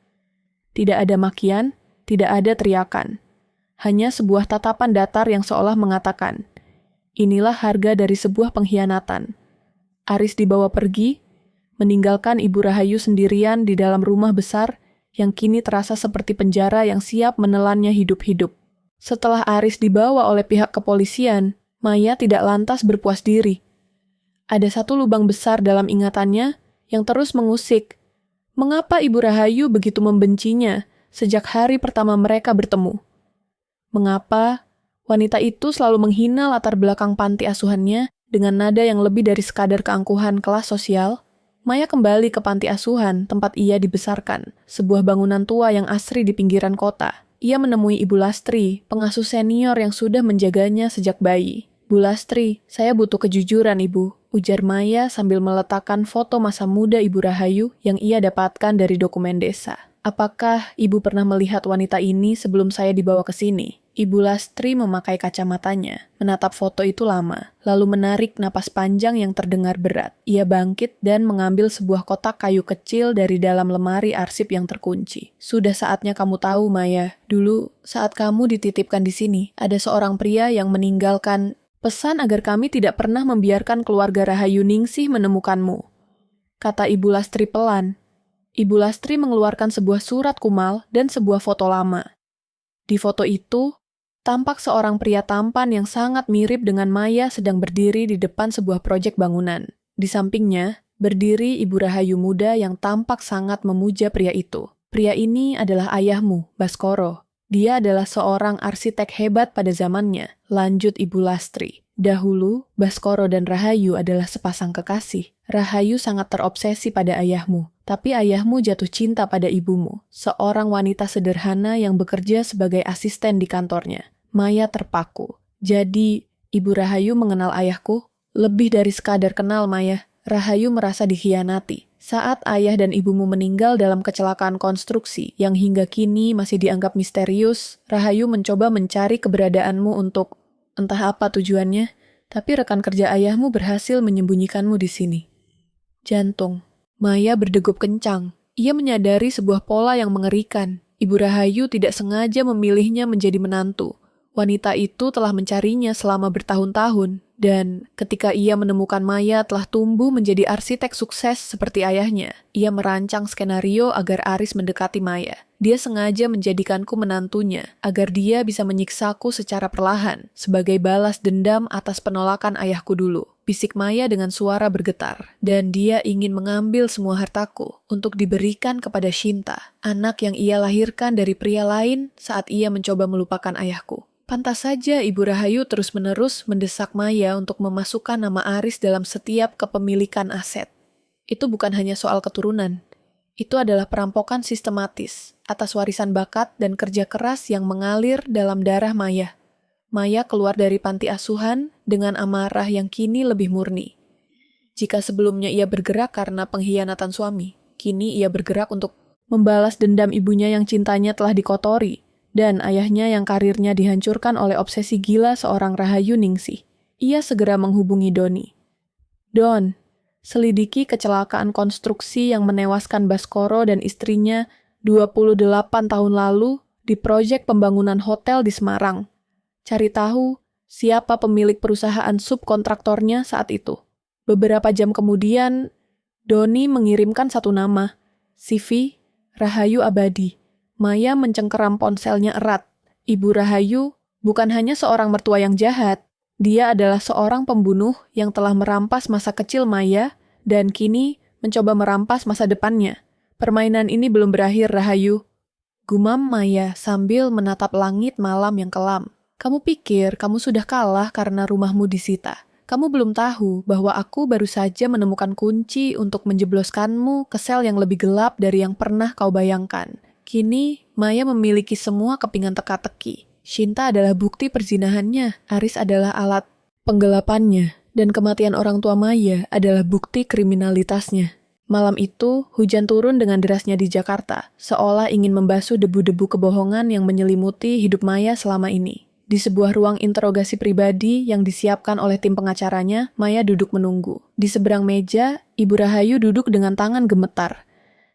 Tidak ada makian, tidak ada teriakan. Hanya sebuah tatapan datar yang seolah mengatakan, inilah harga dari sebuah pengkhianatan. Aris dibawa pergi, meninggalkan Ibu Rahayu sendirian di dalam rumah besar yang kini terasa seperti penjara yang siap menelannya hidup-hidup. Setelah Aris dibawa oleh pihak kepolisian, Maya tidak lantas berpuas diri. Ada satu lubang besar dalam ingatannya yang terus mengusik. Mengapa Ibu Rahayu begitu membencinya sejak hari pertama mereka bertemu? Mengapa wanita itu selalu menghina latar belakang panti asuhannya dengan nada yang lebih dari sekadar keangkuhan kelas sosial? Maya kembali ke panti asuhan tempat ia dibesarkan, sebuah bangunan tua yang asri di pinggiran kota. Ia menemui Ibu Lastri, pengasuh senior yang sudah menjaganya sejak bayi. Bu Lastri, saya butuh kejujuran, Ibu, ujar Maya sambil meletakkan foto masa muda Ibu Rahayu yang ia dapatkan dari dokumen desa. Apakah Ibu pernah melihat wanita ini sebelum saya dibawa ke sini? Ibu Lastri memakai kacamatanya, menatap foto itu lama, lalu menarik napas panjang yang terdengar berat. Ia bangkit dan mengambil sebuah kotak kayu kecil dari dalam lemari arsip yang terkunci. Sudah saatnya kamu tahu, Maya. Dulu, saat kamu dititipkan di sini, ada seorang pria yang meninggalkan pesan agar kami tidak pernah membiarkan keluarga Rahayu Ningsih menemukanmu. Kata Ibu Lastri pelan. Ibu Lastri mengeluarkan sebuah surat kumal dan sebuah foto lama. Di foto itu, tampak seorang pria tampan yang sangat mirip dengan Maya sedang berdiri di depan sebuah proyek bangunan. Di sampingnya, berdiri Ibu Rahayu muda yang tampak sangat memuja pria itu. Pria ini adalah ayahmu, Baskoro. Dia adalah seorang arsitek hebat pada zamannya, lanjut Ibu Lastri. Dahulu, Baskoro dan Rahayu adalah sepasang kekasih. Rahayu sangat terobsesi pada ayahmu, tapi ayahmu jatuh cinta pada ibumu, seorang wanita sederhana yang bekerja sebagai asisten di kantornya. Maya terpaku. Jadi, Ibu Rahayu mengenal ayahku? Lebih dari sekadar kenal, Maya. Rahayu merasa dikhianati. Saat ayah dan ibumu meninggal dalam kecelakaan konstruksi yang hingga kini masih dianggap misterius, Rahayu mencoba mencari keberadaanmu untuk entah apa tujuannya, tapi rekan kerja ayahmu berhasil menyembunyikanmu di sini. Jantung. Maya berdegup kencang. Ia menyadari sebuah pola yang mengerikan. Ibu Rahayu tidak sengaja memilihnya menjadi menantu. Wanita itu telah mencarinya selama bertahun-tahun, dan ketika ia menemukan Maya telah tumbuh menjadi arsitek sukses seperti ayahnya, ia merancang skenario agar Aris mendekati Maya. Dia sengaja menjadikanku menantunya, agar dia bisa menyiksaku secara perlahan, sebagai balas dendam atas penolakan ayahku dulu. Bisik Maya dengan suara bergetar, dan dia ingin mengambil semua hartaku untuk diberikan kepada Shinta, anak yang ia lahirkan dari pria lain saat ia mencoba melupakan ayahku. Pantas saja Ibu Rahayu terus-menerus mendesak Maya untuk memasukkan nama Aris dalam setiap kepemilikan aset. Itu bukan hanya soal keturunan. Itu adalah perampokan sistematis atas warisan bakat dan kerja keras yang mengalir dalam darah Maya. Maya keluar dari panti asuhan dengan amarah yang kini lebih murni. Jika sebelumnya ia bergerak karena pengkhianatan suami, kini ia bergerak untuk membalas dendam ibunya yang cintanya telah dikotori, dan ayahnya yang karirnya dihancurkan oleh obsesi gila seorang Rahayu Ningsih. Ia segera menghubungi Doni. Don, Selidiki kecelakaan konstruksi yang menewaskan Baskoro dan istrinya 28 tahun lalu di proyek pembangunan hotel di Semarang. Cari tahu siapa pemilik perusahaan subkontraktornya saat itu. Beberapa jam kemudian, Doni mengirimkan satu nama, CV Rahayu Abadi. Maya mencengkeram ponselnya erat. Ibu Rahayu bukan hanya seorang mertua yang jahat, dia adalah seorang pembunuh yang telah merampas masa kecil Maya dan kini mencoba merampas masa depannya. Permainan ini belum berakhir, Rahayu. Gumam Maya sambil menatap langit malam yang kelam. Kamu pikir kamu sudah kalah karena rumahmu disita. Kamu belum tahu bahwa aku baru saja menemukan kunci untuk menjebloskanmu ke sel yang lebih gelap dari yang pernah kau bayangkan. Kini, Maya memiliki semua kepingan teka-teki. Shinta adalah bukti perzinahannya, Aris adalah alat penggelapannya, dan kematian orang tua Maya adalah bukti kriminalitasnya. Malam itu, hujan turun dengan derasnya di Jakarta, seolah ingin membasuh debu-debu kebohongan yang menyelimuti hidup Maya selama ini. Di sebuah ruang interogasi pribadi yang disiapkan oleh tim pengacaranya, Maya duduk menunggu. Di seberang meja, Ibu Rahayu duduk dengan tangan gemetar.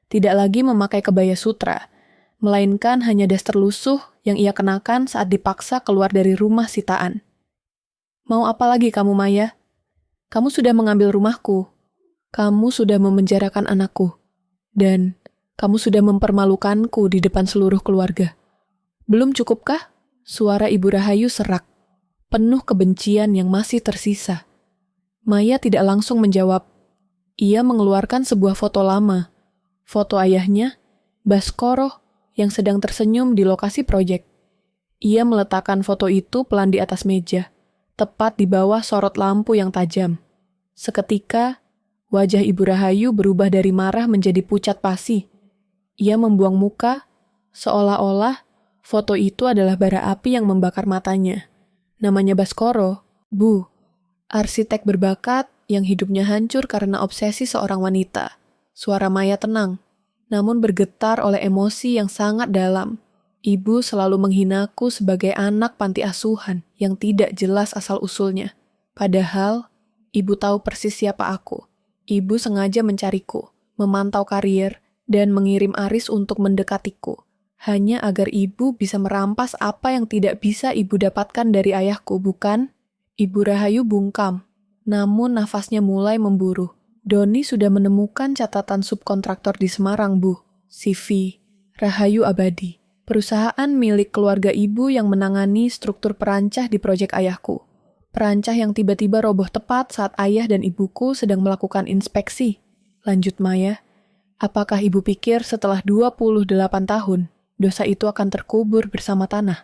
Tidak lagi memakai kebaya sutra, melainkan hanya daster lusuh yang ia kenakan saat dipaksa keluar dari rumah sitaan. Mau apa lagi kamu, Maya? Kamu sudah mengambil rumahku. Kamu sudah memenjarakan anakku. Dan kamu sudah mempermalukanku di depan seluruh keluarga. Belum cukupkah? Suara Ibu Rahayu serak, penuh kebencian yang masih tersisa. Maya tidak langsung menjawab. Ia mengeluarkan sebuah foto lama. Foto ayahnya, Baskoro, yang sedang tersenyum di lokasi proyek. Ia meletakkan foto itu pelan di atas meja, tepat di bawah sorot lampu yang tajam. Seketika, wajah Ibu Rahayu berubah dari marah menjadi pucat pasi. Ia membuang muka, seolah-olah foto itu adalah bara api yang membakar matanya. Namanya Baskoro, Bu, arsitek berbakat yang hidupnya hancur karena obsesi seorang wanita. Suara Maya tenang, namun bergetar oleh emosi yang sangat dalam. Ibu selalu menghinaku sebagai anak panti asuhan yang tidak jelas asal-usulnya. Padahal, ibu tahu persis siapa aku. Ibu sengaja mencariku, memantau karier, dan mengirim Aris untuk mendekatiku. Hanya agar ibu bisa merampas apa yang tidak bisa ibu dapatkan dari ayahku, bukan? Ibu Rahayu bungkam, namun nafasnya mulai memburu. Doni sudah menemukan catatan subkontraktor di Semarang, Bu. CV Rahayu Abadi, perusahaan milik keluarga ibu yang menangani struktur perancah di proyek ayahku. Perancah yang tiba-tiba roboh tepat saat ayah dan ibuku sedang melakukan inspeksi. Lanjut Maya, apakah ibu pikir setelah 28 tahun, dosa itu akan terkubur bersama tanah?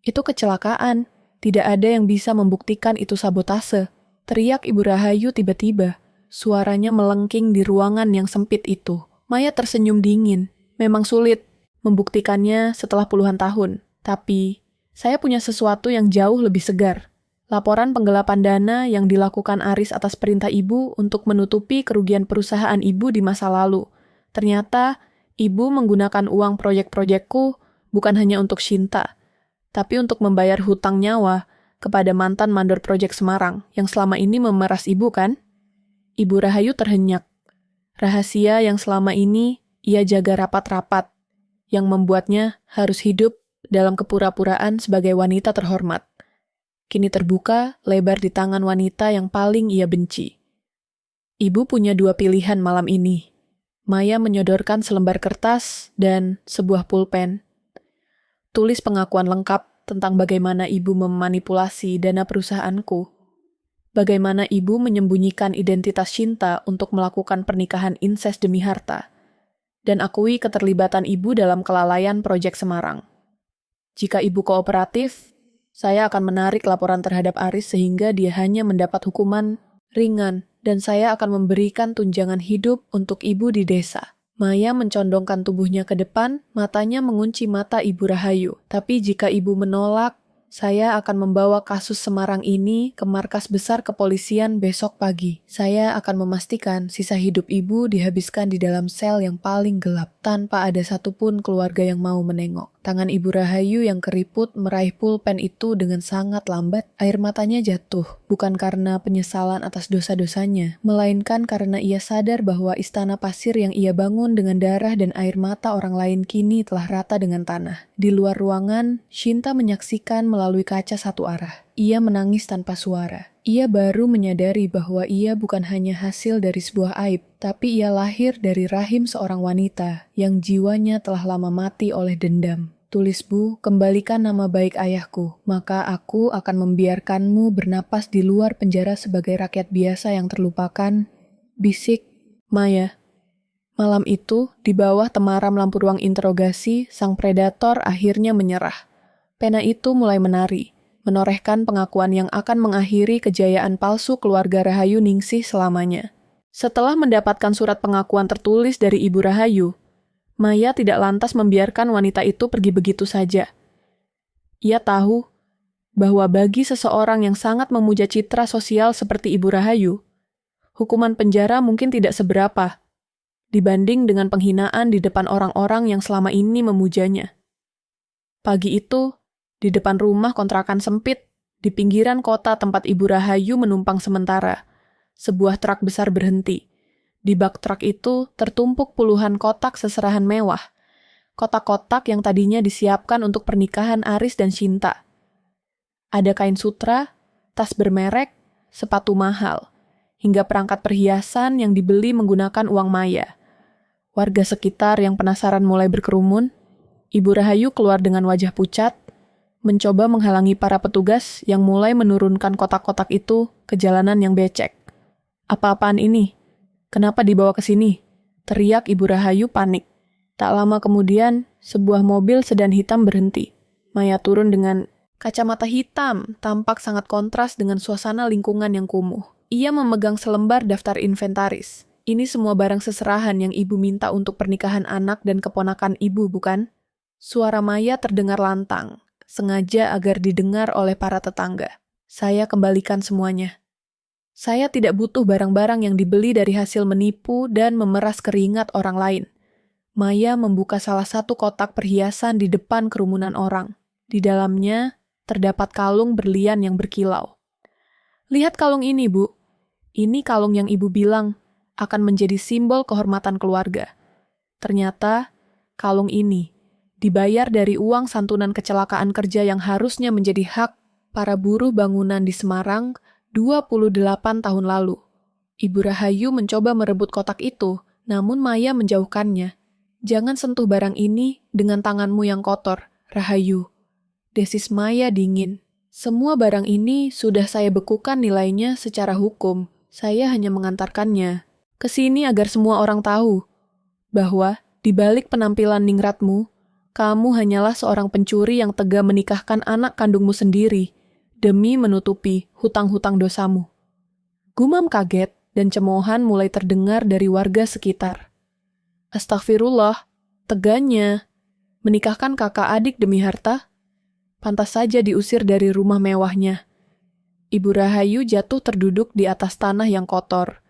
Itu kecelakaan. Tidak ada yang bisa membuktikan itu sabotase. Teriak Ibu Rahayu tiba-tiba. Suaranya melengking di ruangan yang sempit itu. Maya tersenyum dingin. Memang sulit membuktikannya setelah puluhan tahun. Tapi, saya punya sesuatu yang jauh lebih segar. Laporan penggelapan dana yang dilakukan Aris atas perintah ibu untuk menutupi kerugian perusahaan ibu di masa lalu. Ternyata, ibu menggunakan uang proyek-proyekku bukan hanya untuk Shinta, tapi untuk membayar hutang nyawa kepada mantan mandor proyek Semarang yang selama ini memeras ibu, kan? Ibu Rahayu terhenyak. Rahasia yang selama ini ia jaga rapat-rapat, yang membuatnya harus hidup dalam kepura-puraan sebagai wanita terhormat. Kini terbuka lebar di tangan wanita yang paling ia benci. Ibu punya dua pilihan malam ini. Maya menyodorkan selembar kertas dan sebuah pulpen. Tulis pengakuan lengkap tentang bagaimana ibu memanipulasi dana perusahaanku. Bagaimana ibu menyembunyikan identitas Shinta untuk melakukan pernikahan inses demi harta. Dan akui keterlibatan ibu dalam kelalaian proyek Semarang. Jika ibu kooperatif, saya akan menarik laporan terhadap Aris sehingga dia hanya mendapat hukuman ringan dan saya akan memberikan tunjangan hidup untuk ibu di desa. Maya mencondongkan tubuhnya ke depan, matanya mengunci mata Ibu Rahayu. Tapi jika ibu menolak, saya akan membawa kasus Semarang ini ke markas besar kepolisian besok pagi. Saya akan memastikan sisa hidup ibu dihabiskan di dalam sel yang paling gelap, tanpa ada satupun keluarga yang mau menengok. Tangan Ibu Rahayu yang keriput meraih pulpen itu dengan sangat lambat. Air matanya jatuh, bukan karena penyesalan atas dosa-dosanya, melainkan karena ia sadar bahwa istana pasir yang ia bangun dengan darah dan air mata orang lain kini telah rata dengan tanah. Di luar ruangan, Shinta menyaksikan melalui kaca satu arah. Ia menangis tanpa suara. Ia baru menyadari bahwa ia bukan hanya hasil dari sebuah aib, tapi ia lahir dari rahim seorang wanita yang jiwanya telah lama mati oleh dendam. Tulis Bu, kembalikan nama baik ayahku, maka aku akan membiarkanmu bernapas di luar penjara sebagai rakyat biasa yang terlupakan. Bisik Maya. Malam itu, di bawah temaram lampu ruang interogasi, sang predator akhirnya menyerah. Pena itu mulai menari, menorehkan pengakuan yang akan mengakhiri kejayaan palsu keluarga Rahayu Ningsih selamanya. Setelah mendapatkan surat pengakuan tertulis dari Ibu Rahayu, Maya tidak lantas membiarkan wanita itu pergi begitu saja. Ia tahu bahwa bagi seseorang yang sangat memuja citra sosial seperti Ibu Rahayu, hukuman penjara mungkin tidak seberapa dibanding dengan penghinaan di depan orang-orang yang selama ini memujanya. Pagi itu, di depan rumah kontrakan sempit, di pinggiran kota tempat Ibu Rahayu menumpang sementara, sebuah truk besar berhenti. Di bak truk itu tertumpuk puluhan kotak seserahan mewah. Kotak-kotak yang tadinya disiapkan untuk pernikahan Aris dan Shinta. Ada kain sutra, tas bermerek, sepatu mahal, hingga perangkat perhiasan yang dibeli menggunakan uang Maya. Warga sekitar yang penasaran mulai berkerumun. Ibu Rahayu keluar dengan wajah pucat, mencoba menghalangi para petugas yang mulai menurunkan kotak-kotak itu ke jalanan yang becek. Apa-apaan ini? Kenapa dibawa ke sini? Teriak Ibu Rahayu panik. Tak lama kemudian, sebuah mobil sedan hitam berhenti. Maya turun dengan kacamata hitam, tampak sangat kontras dengan suasana lingkungan yang kumuh. Ia memegang selembar daftar inventaris. Ini semua barang seserahan yang ibu minta untuk pernikahan anak dan keponakan ibu, bukan? Suara Maya terdengar lantang, sengaja agar didengar oleh para tetangga. Saya kembalikan semuanya. Saya tidak butuh barang-barang yang dibeli dari hasil menipu dan memeras keringat orang lain. Maya membuka salah satu kotak perhiasan di depan kerumunan orang. Di dalamnya terdapat kalung berlian yang berkilau. Lihat kalung ini, Bu. Ini kalung yang ibu bilang akan menjadi simbol kehormatan keluarga. Ternyata kalung ini dibayar dari uang santunan kecelakaan kerja yang harusnya menjadi hak para buruh bangunan di Semarang 28 tahun lalu. Ibu Rahayu mencoba merebut kotak itu, namun Maya menjauhkannya. Jangan sentuh barang ini dengan tanganmu yang kotor, Rahayu. Desis Maya dingin. Semua barang ini sudah saya bekukan nilainya secara hukum. Saya hanya mengantarkannya ke sini agar semua orang tahu bahwa di balik penampilan ningratmu, kamu hanyalah seorang pencuri yang tega menikahkan anak kandungmu sendiri demi menutupi hutang-hutang dosamu. Gumam kaget dan cemoohan mulai terdengar dari warga sekitar. Astagfirullah, teganya. Menikahkan kakak adik demi harta? Pantas saja diusir dari rumah mewahnya. Ibu Rahayu jatuh terduduk di atas tanah yang kotor,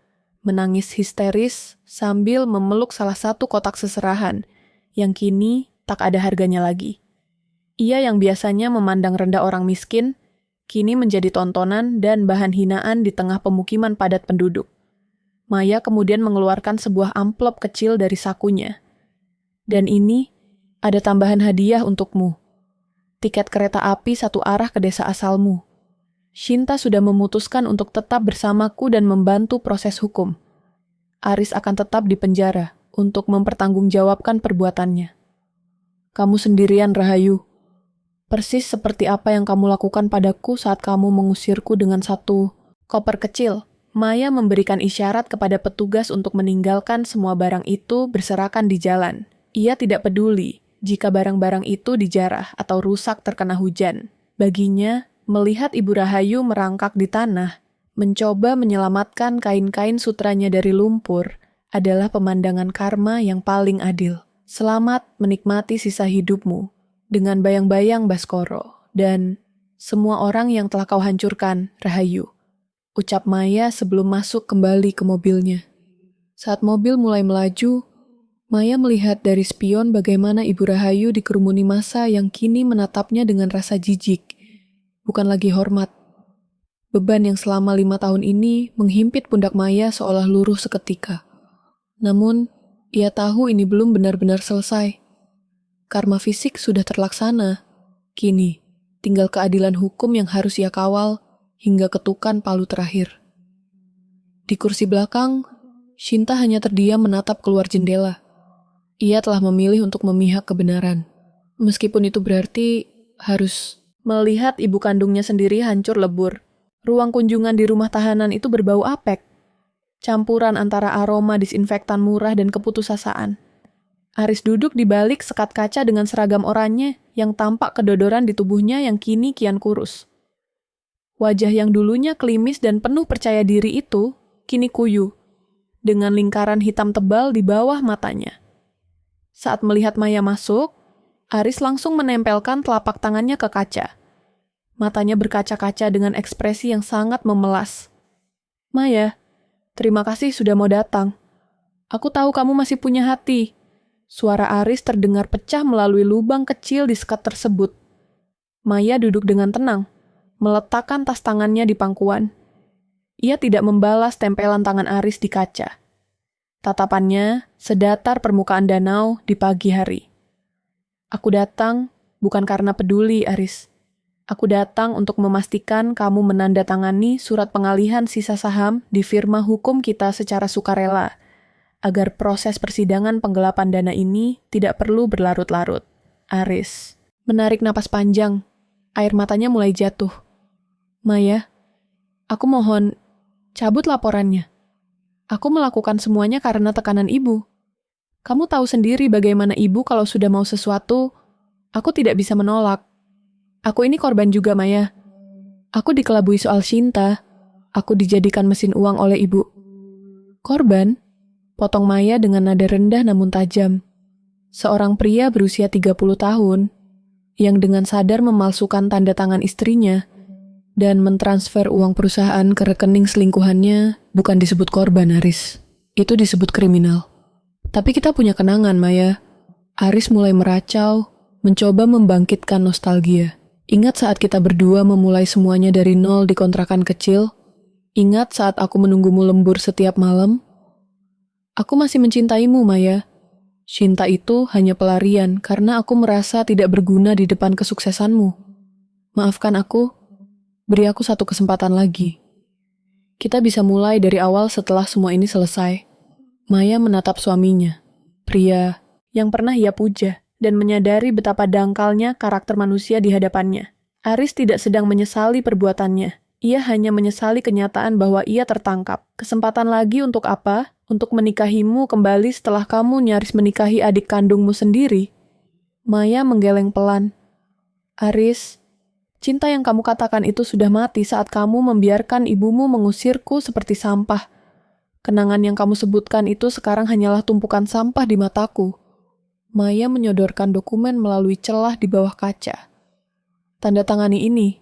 menangis histeris sambil memeluk salah satu kotak seserahan yang kini tak ada harganya lagi. Ia yang biasanya memandang rendah orang miskin, kini menjadi tontonan dan bahan hinaan di tengah pemukiman padat penduduk. Maya kemudian mengeluarkan sebuah amplop kecil dari sakunya. Dan ini ada tambahan hadiah untukmu. Tiket kereta api satu arah ke desa asalmu. Shinta sudah memutuskan untuk tetap bersamaku dan membantu proses hukum. Aris akan tetap di penjara untuk mempertanggungjawabkan perbuatannya. Kamu sendirian, Rahayu. Persis seperti apa yang kamu lakukan padaku saat kamu mengusirku dengan satu koper kecil. Maya memberikan isyarat kepada petugas untuk meninggalkan semua barang itu berserakan di jalan. Ia tidak peduli jika barang-barang itu dijarah atau rusak terkena hujan. Baginya, melihat Ibu Rahayu merangkak di tanah, mencoba menyelamatkan kain-kain sutranya dari lumpur, adalah pemandangan karma yang paling adil. Selamat menikmati sisa hidupmu dengan bayang-bayang Baskoro dan semua orang yang telah kau hancurkan, Rahayu. Ucap Maya sebelum masuk kembali ke mobilnya. Saat mobil mulai melaju, Maya melihat dari spion bagaimana Ibu Rahayu dikerumuni massa yang kini menatapnya dengan rasa jijik, bukan lagi hormat. Beban yang selama 5 tahun ini menghimpit pundak Maya seolah luruh seketika. Namun, ia tahu ini belum benar-benar selesai. Karma fisik sudah terlaksana. Kini, tinggal keadilan hukum yang harus ia kawal hingga ketukan palu terakhir. Di kursi belakang, Shinta hanya terdiam menatap keluar jendela. Ia telah memilih untuk memihak kebenaran. Meskipun itu berarti harus melihat ibu kandungnya sendiri hancur lebur. Ruang kunjungan di rumah tahanan itu berbau apek. Campuran antara aroma disinfektan murah dan keputusasaan. Aris duduk di balik sekat kaca dengan seragam oranye yang tampak kedodoran di tubuhnya yang kini kian kurus. Wajah yang dulunya klimis dan penuh percaya diri itu kini kuyu, dengan lingkaran hitam tebal di bawah matanya. Saat melihat Maya masuk, Aris langsung menempelkan telapak tangannya ke kaca. Matanya berkaca-kaca dengan ekspresi yang sangat memelas. "Maya, terima kasih sudah mau datang. Aku tahu kamu masih punya hati." Suara Aris terdengar pecah melalui lubang kecil di sekat tersebut. Maya duduk dengan tenang, meletakkan tas tangannya di pangkuan. Ia tidak membalas tempelan tangan Aris di kaca. Tatapannya sedatar permukaan danau di pagi hari. "Aku datang bukan karena peduli, Aris. Aku datang untuk memastikan kamu menandatangani surat pengalihan sisa saham di firma hukum kita secara sukarela, agar proses persidangan penggelapan dana ini tidak perlu berlarut-larut." Aris menarik napas panjang. Air matanya mulai jatuh. "Maya, aku mohon, cabut laporannya. Aku melakukan semuanya karena tekanan ibu. Kamu tahu sendiri bagaimana ibu kalau sudah mau sesuatu, aku tidak bisa menolak. Aku ini korban juga, Maya. Aku dikelabui soal Shinta. Aku dijadikan mesin uang oleh ibu." "Korban?" potong Maya dengan nada rendah namun tajam. Seorang pria berusia 30 tahun, yang dengan sadar memalsukan tanda tangan istrinya, dan mentransfer uang perusahaan ke rekening selingkuhannya bukan disebut korban, Aris. Itu disebut kriminal. Tapi kita punya kenangan, Maya. Aris mulai meracau, mencoba membangkitkan nostalgia. "Ingat saat kita berdua memulai semuanya dari nol di kontrakan kecil? Ingat saat aku menunggumu lembur setiap malam? Aku masih mencintaimu, Maya. Cinta itu hanya pelarian karena aku merasa tidak berguna di depan kesuksesanmu. Maafkan aku. Beri aku satu kesempatan lagi. Kita bisa mulai dari awal setelah semua ini selesai." Maya menatap suaminya, pria yang pernah ia puja, dan menyadari betapa dangkalnya karakter manusia di hadapannya. Aris tidak sedang menyesali perbuatannya. Ia hanya menyesali kenyataan bahwa ia tertangkap. Kesempatan lagi untuk apa? Untuk menikahimu kembali setelah kamu nyaris menikahi adik kandungmu sendiri? Maya menggeleng pelan. "Aris, cinta yang kamu katakan itu sudah mati saat kamu membiarkan ibumu mengusirku seperti sampah. Kenangan yang kamu sebutkan itu sekarang hanyalah tumpukan sampah di mataku." Maya menyodorkan dokumen melalui celah di bawah kaca. "Tanda tangani ini.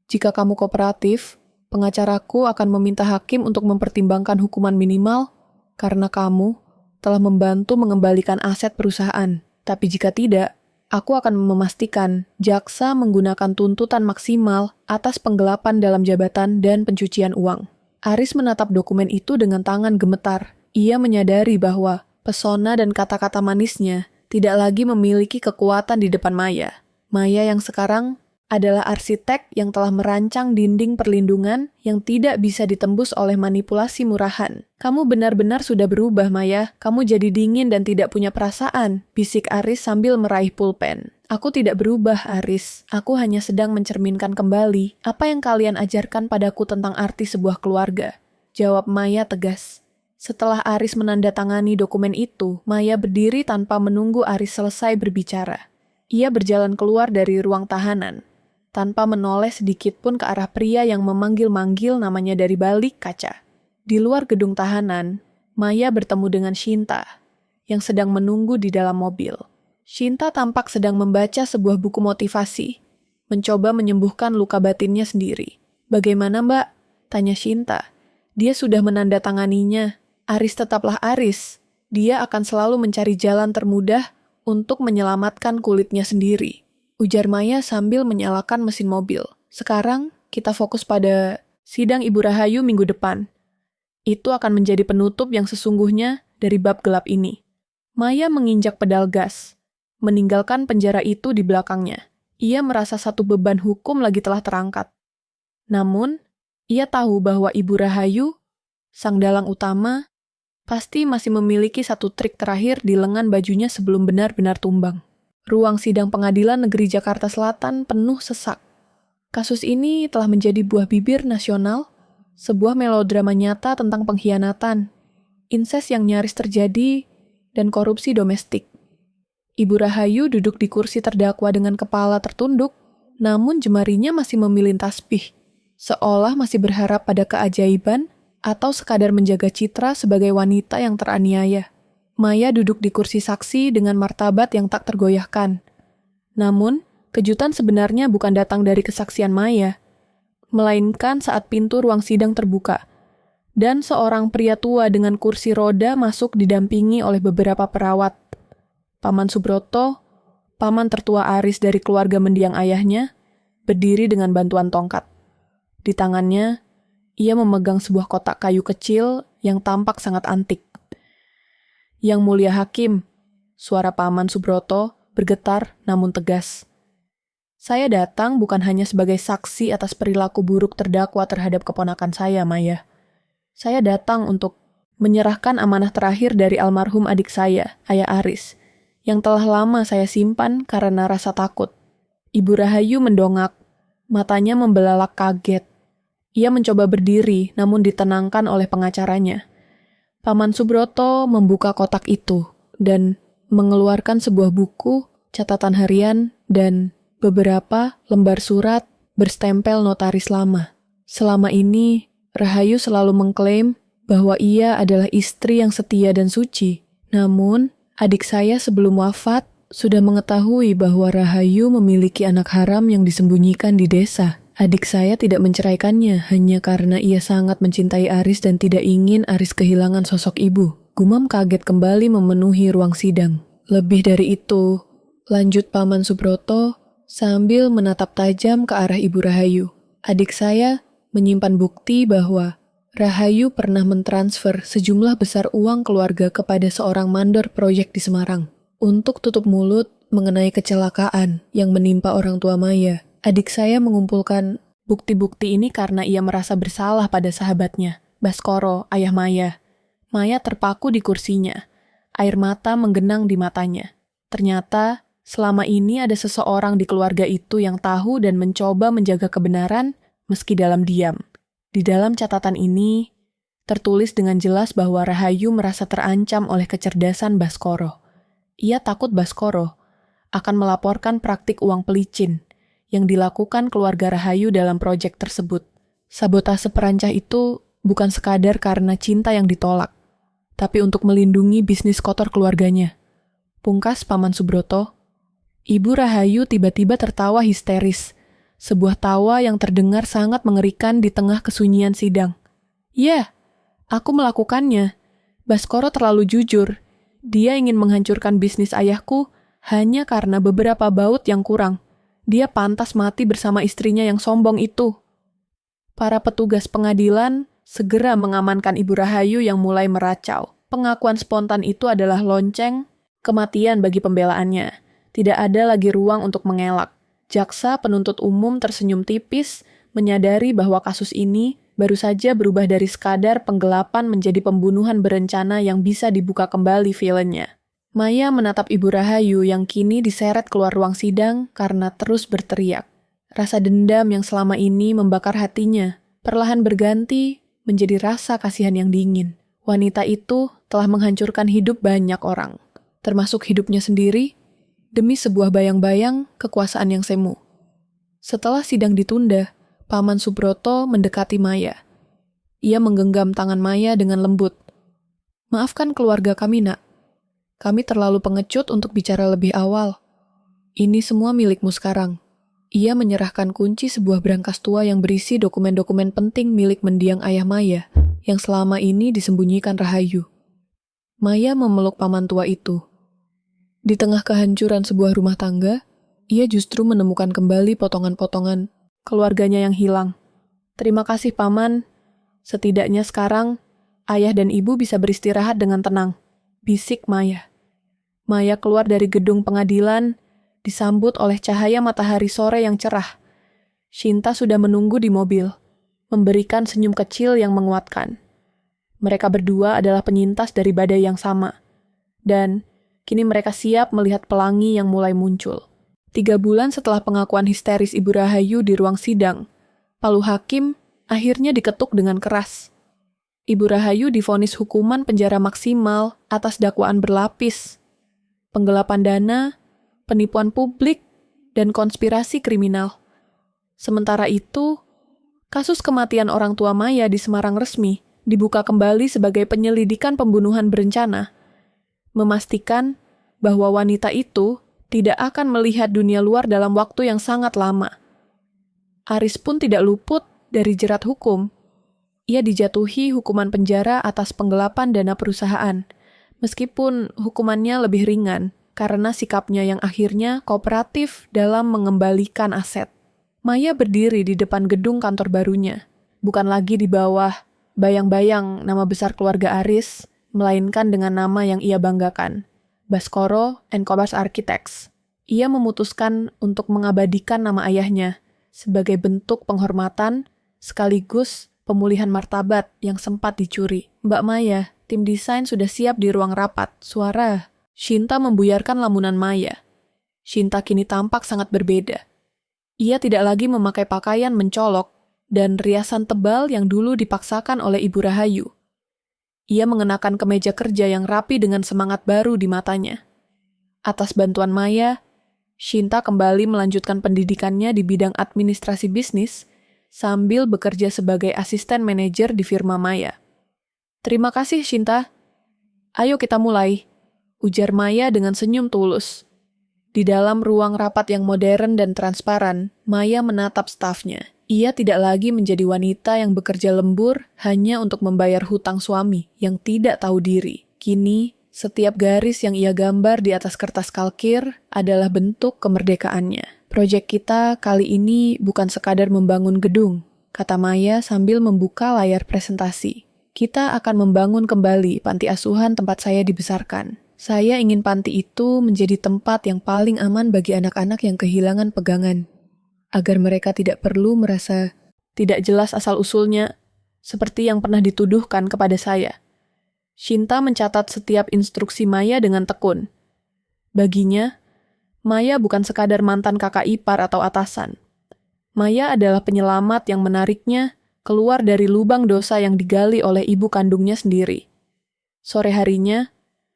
Jika kamu kooperatif, pengacaraku akan meminta hakim untuk mempertimbangkan hukuman minimal karena kamu telah membantu mengembalikan aset perusahaan. Tapi jika tidak, aku akan memastikan jaksa menggunakan tuntutan maksimal atas penggelapan dalam jabatan dan pencucian uang." Aris menatap dokumen itu dengan tangan gemetar. Ia menyadari bahwa pesona dan kata-kata manisnya tidak lagi memiliki kekuatan di depan Maya. Maya yang sekarang adalah arsitek yang telah merancang dinding perlindungan yang tidak bisa ditembus oleh manipulasi murahan. "Kamu benar-benar sudah berubah, Maya. Kamu jadi dingin dan tidak punya perasaan," bisik Aris sambil meraih pulpen. "Aku tidak berubah, Aris. Aku hanya sedang mencerminkan kembali apa yang kalian ajarkan padaku tentang arti sebuah keluarga," jawab Maya tegas. Setelah Aris menandatangani dokumen itu, Maya berdiri tanpa menunggu Aris selesai berbicara. Ia berjalan keluar dari ruang tahanan, tanpa menoleh sedikit pun ke arah pria yang memanggil-manggil namanya dari balik kaca. Di luar gedung tahanan, Maya bertemu dengan Shinta, yang sedang menunggu di dalam mobil. Shinta tampak sedang membaca sebuah buku motivasi, mencoba menyembuhkan luka batinnya sendiri. "Bagaimana, Mbak?" tanya Shinta. "Dia sudah menandatanganinya. Aris tetaplah Aris. Dia akan selalu mencari jalan termudah untuk menyelamatkan kulitnya sendiri, ujar Maya sambil menyalakan mesin mobil. Sekarang kita fokus pada sidang Ibu Rahayu minggu depan. Itu akan menjadi penutup yang sesungguhnya dari bab gelap ini. Maya menginjak pedal gas, meninggalkan penjara itu di belakangnya. Ia merasa satu beban hukum lagi telah terangkat. Namun, ia tahu bahwa Ibu Rahayu, sang dalang utama, pasti masih memiliki satu trik terakhir di lengan bajunya sebelum benar-benar tumbang. Ruang sidang pengadilan negeri Jakarta Selatan penuh sesak. Kasus ini telah menjadi buah bibir nasional, sebuah melodrama nyata tentang pengkhianatan, inses yang nyaris terjadi, dan korupsi domestik. Ibu Rahayu duduk di kursi terdakwa dengan kepala tertunduk, namun jemarinya masih memilin tasbih, seolah masih berharap pada keajaiban atau sekadar menjaga citra sebagai wanita yang teraniaya. Maya duduk di kursi saksi dengan martabat yang tak tergoyahkan. Namun, kejutan sebenarnya bukan datang dari kesaksian Maya, melainkan saat pintu ruang sidang terbuka, dan seorang pria tua dengan kursi roda masuk didampingi oleh beberapa perawat. Paman Subroto, paman tertua Aris dari keluarga mendiang ayahnya, berdiri dengan bantuan tongkat. Di tangannya, ia memegang sebuah kotak kayu kecil yang tampak sangat antik. Yang Mulia Hakim, suara Paman Subroto bergetar namun tegas. Saya datang bukan hanya sebagai saksi atas perilaku buruk terdakwa terhadap keponakan saya, Maya. Saya datang untuk menyerahkan amanah terakhir dari almarhum adik saya, Ayah Aris, yang telah lama saya simpan karena rasa takut. Ibu Rahayu mendongak, matanya membelalak kaget. Ia mencoba berdiri, namun ditenangkan oleh pengacaranya. Paman Subroto membuka kotak itu dan mengeluarkan sebuah buku, catatan harian, dan beberapa lembar surat berstempel notaris lama. Selama ini, Rahayu selalu mengklaim bahwa ia adalah istri yang setia dan suci. Namun, adik saya sebelum wafat sudah mengetahui bahwa Rahayu memiliki anak haram yang disembunyikan di desa. Adik saya tidak menceraikannya hanya karena ia sangat mencintai Aris dan tidak ingin Aris kehilangan sosok ibu. Gumam kaget kembali memenuhi ruang sidang. Lebih dari itu, lanjut Paman Subroto sambil menatap tajam ke arah Ibu Rahayu. Adik saya menyimpan bukti bahwa Rahayu pernah mentransfer sejumlah besar uang keluarga kepada seorang mandor proyek di Semarang untuk tutup mulut mengenai kecelakaan yang menimpa orang tua Maya. Adik saya mengumpulkan bukti-bukti ini karena ia merasa bersalah pada sahabatnya, Baskoro, ayah Maya. Maya terpaku di kursinya, air mata menggenang di matanya. Ternyata, selama ini ada seseorang di keluarga itu yang tahu dan mencoba menjaga kebenaran meski dalam diam. Di dalam catatan ini, tertulis dengan jelas bahwa Rahayu merasa terancam oleh kecerdasan Baskoro. Ia takut Baskoro akan melaporkan praktik uang pelicin yang dilakukan keluarga Rahayu dalam proyek tersebut. Sabotase perancah itu bukan sekadar karena cinta yang ditolak, tapi untuk melindungi bisnis kotor keluarganya. Pungkas Paman Subroto, Ibu Rahayu tiba-tiba tertawa histeris, sebuah tawa yang terdengar sangat mengerikan di tengah kesunyian sidang. Ya, aku melakukannya. Baskoro terlalu jujur. Dia ingin menghancurkan bisnis ayahku hanya karena beberapa baut yang kurang. Dia pantas mati bersama istrinya yang sombong itu. Para petugas pengadilan segera mengamankan Ibu Rahayu yang mulai meracau. Pengakuan spontan itu adalah lonceng kematian bagi pembelaannya. Tidak ada lagi ruang untuk mengelak. Jaksa penuntut umum tersenyum tipis, menyadari bahwa kasus ini baru saja berubah dari sekadar penggelapan menjadi pembunuhan berencana yang bisa dibuka kembali filenya. Maya menatap Ibu Rahayu yang kini diseret keluar ruang sidang karena terus berteriak. Rasa dendam yang selama ini membakar hatinya perlahan berganti menjadi rasa kasihan yang dingin. Wanita itu telah menghancurkan hidup banyak orang, termasuk hidupnya sendiri, demi sebuah bayang-bayang kekuasaan yang semu. Setelah sidang ditunda, Paman Subroto mendekati Maya. Ia menggenggam tangan Maya dengan lembut. Maafkan keluarga kami, Nak. Kami terlalu pengecut untuk bicara lebih awal. Ini semua milikmu sekarang. Ia menyerahkan kunci sebuah brankas tua yang berisi dokumen-dokumen penting milik mendiang ayah Maya, yang selama ini disembunyikan Rahayu. Maya memeluk paman tua itu. Di tengah kehancuran sebuah rumah tangga, ia justru menemukan kembali potongan-potongan keluarganya yang hilang. Terima kasih, Paman. Setidaknya sekarang, ayah dan ibu bisa beristirahat dengan tenang, bisik Maya. Maya keluar dari gedung pengadilan, disambut oleh cahaya matahari sore yang cerah. Shinta sudah menunggu di mobil, memberikan senyum kecil yang menguatkan. Mereka berdua adalah penyintas dari badai yang sama. Dan kini mereka siap melihat pelangi yang mulai muncul. 3 bulan setelah pengakuan histeris Ibu Rahayu di ruang sidang, palu hakim akhirnya diketuk dengan keras. Ibu Rahayu divonis hukuman penjara maksimal atas dakwaan berlapis, penggelapan dana, penipuan publik, dan konspirasi kriminal. Sementara itu, kasus kematian orang tua Maya di Semarang resmi dibuka kembali sebagai penyelidikan pembunuhan berencana, memastikan bahwa wanita itu tidak akan melihat dunia luar dalam waktu yang sangat lama. Aris pun tidak luput dari jerat hukum. Ia dijatuhi hukuman penjara atas penggelapan dana perusahaan, meskipun hukumannya lebih ringan karena sikapnya yang akhirnya kooperatif dalam mengembalikan aset. Maya berdiri di depan gedung kantor barunya, bukan lagi di bawah bayang-bayang nama besar keluarga Aris, melainkan dengan nama yang ia banggakan, Baskoro and Kobas Architects. Ia memutuskan untuk mengabadikan nama ayahnya sebagai bentuk penghormatan sekaligus pemulihan martabat yang sempat dicuri. Mbak Maya, tim desain sudah siap di ruang rapat. Suara Shinta membuyarkan lamunan Maya. Shinta kini tampak sangat berbeda. Ia tidak lagi memakai pakaian mencolok dan riasan tebal yang dulu dipaksakan oleh Ibu Rahayu. Ia mengenakan kemeja kerja yang rapi dengan semangat baru di matanya. Atas bantuan Maya, Shinta kembali melanjutkan pendidikannya di bidang administrasi bisnis sambil bekerja sebagai asisten manajer di firma Maya. Terima kasih, Shinta. Ayo kita mulai, ujar Maya dengan senyum tulus. Di dalam ruang rapat yang modern dan transparan, Maya menatap stafnya. Ia tidak lagi menjadi wanita yang bekerja lembur hanya untuk membayar hutang suami yang tidak tahu diri. Kini, setiap garis yang ia gambar di atas kertas kalkir adalah bentuk kemerdekaannya. Proyek kita kali ini bukan sekadar membangun gedung, kata Maya sambil membuka layar presentasi. Kita akan membangun kembali panti asuhan tempat saya dibesarkan. Saya ingin panti itu menjadi tempat yang paling aman bagi anak-anak yang kehilangan pegangan, agar mereka tidak perlu merasa tidak jelas asal-usulnya, seperti yang pernah dituduhkan kepada saya. Shinta mencatat setiap instruksi Maya dengan tekun. Baginya, Maya bukan sekadar mantan kakak ipar atau atasan. Maya adalah penyelamat yang menariknya keluar dari lubang dosa yang digali oleh ibu kandungnya sendiri. Sore harinya,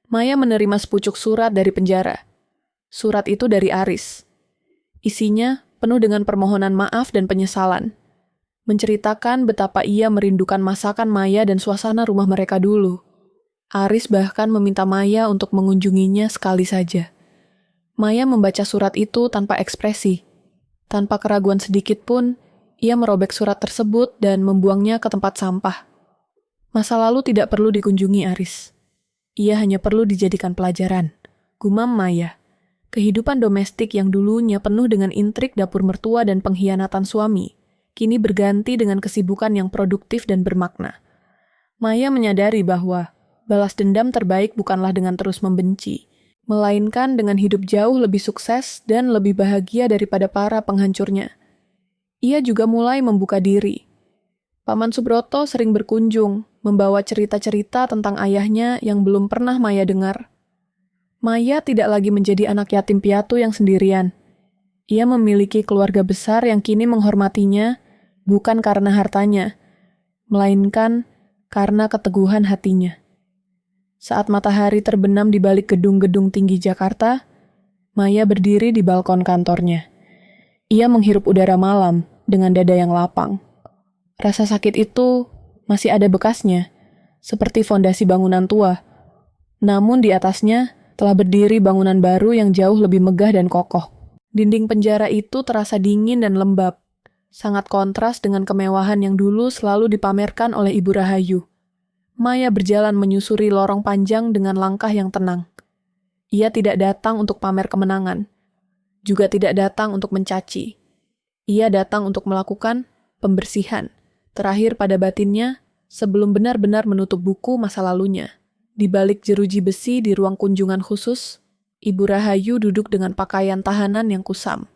Maya menerima sepucuk surat dari penjara. Surat itu dari Aris. Isinya penuh dengan permohonan maaf dan penyesalan. Menceritakan betapa ia merindukan masakan Maya dan suasana rumah mereka dulu. Aris bahkan meminta Maya untuk mengunjunginya sekali saja. Maya membaca surat itu tanpa ekspresi. Tanpa keraguan sedikit pun, ia merobek surat tersebut dan membuangnya ke tempat sampah. Masa lalu tidak perlu dikunjungi Aris. Ia hanya perlu dijadikan pelajaran. Gumam Maya. Kehidupan domestik yang dulunya penuh dengan intrik dapur mertua dan pengkhianatan suami, kini berganti dengan kesibukan yang produktif dan bermakna. Maya menyadari bahwa balas dendam terbaik bukanlah dengan terus membenci, melainkan dengan hidup jauh lebih sukses dan lebih bahagia daripada para penghancurnya. Ia juga mulai membuka diri. Paman Subroto sering berkunjung, membawa cerita-cerita tentang ayahnya yang belum pernah Maya dengar. Maya tidak lagi menjadi anak yatim piatu yang sendirian. Ia memiliki keluarga besar yang kini menghormatinya, bukan karena hartanya, melainkan karena keteguhan hatinya. Saat matahari terbenam di balik gedung-gedung tinggi Jakarta, Maya berdiri di balkon kantornya. Ia menghirup udara malam dengan dada yang lapang. Rasa sakit itu masih ada bekasnya, seperti fondasi bangunan tua. Namun di atasnya telah berdiri bangunan baru yang jauh lebih megah dan kokoh. Dinding penjara itu terasa dingin dan lembab, sangat kontras dengan kemewahan yang dulu selalu dipamerkan oleh Ibu Rahayu. Maya berjalan menyusuri lorong panjang dengan langkah yang tenang. Ia tidak datang untuk pamer kemenangan, juga tidak datang untuk mencaci. Ia datang untuk melakukan pembersihan, terakhir pada batinnya, sebelum benar-benar menutup buku masa lalunya. Di balik jeruji besi di ruang kunjungan khusus, Ibu Rahayu duduk dengan pakaian tahanan yang kusam.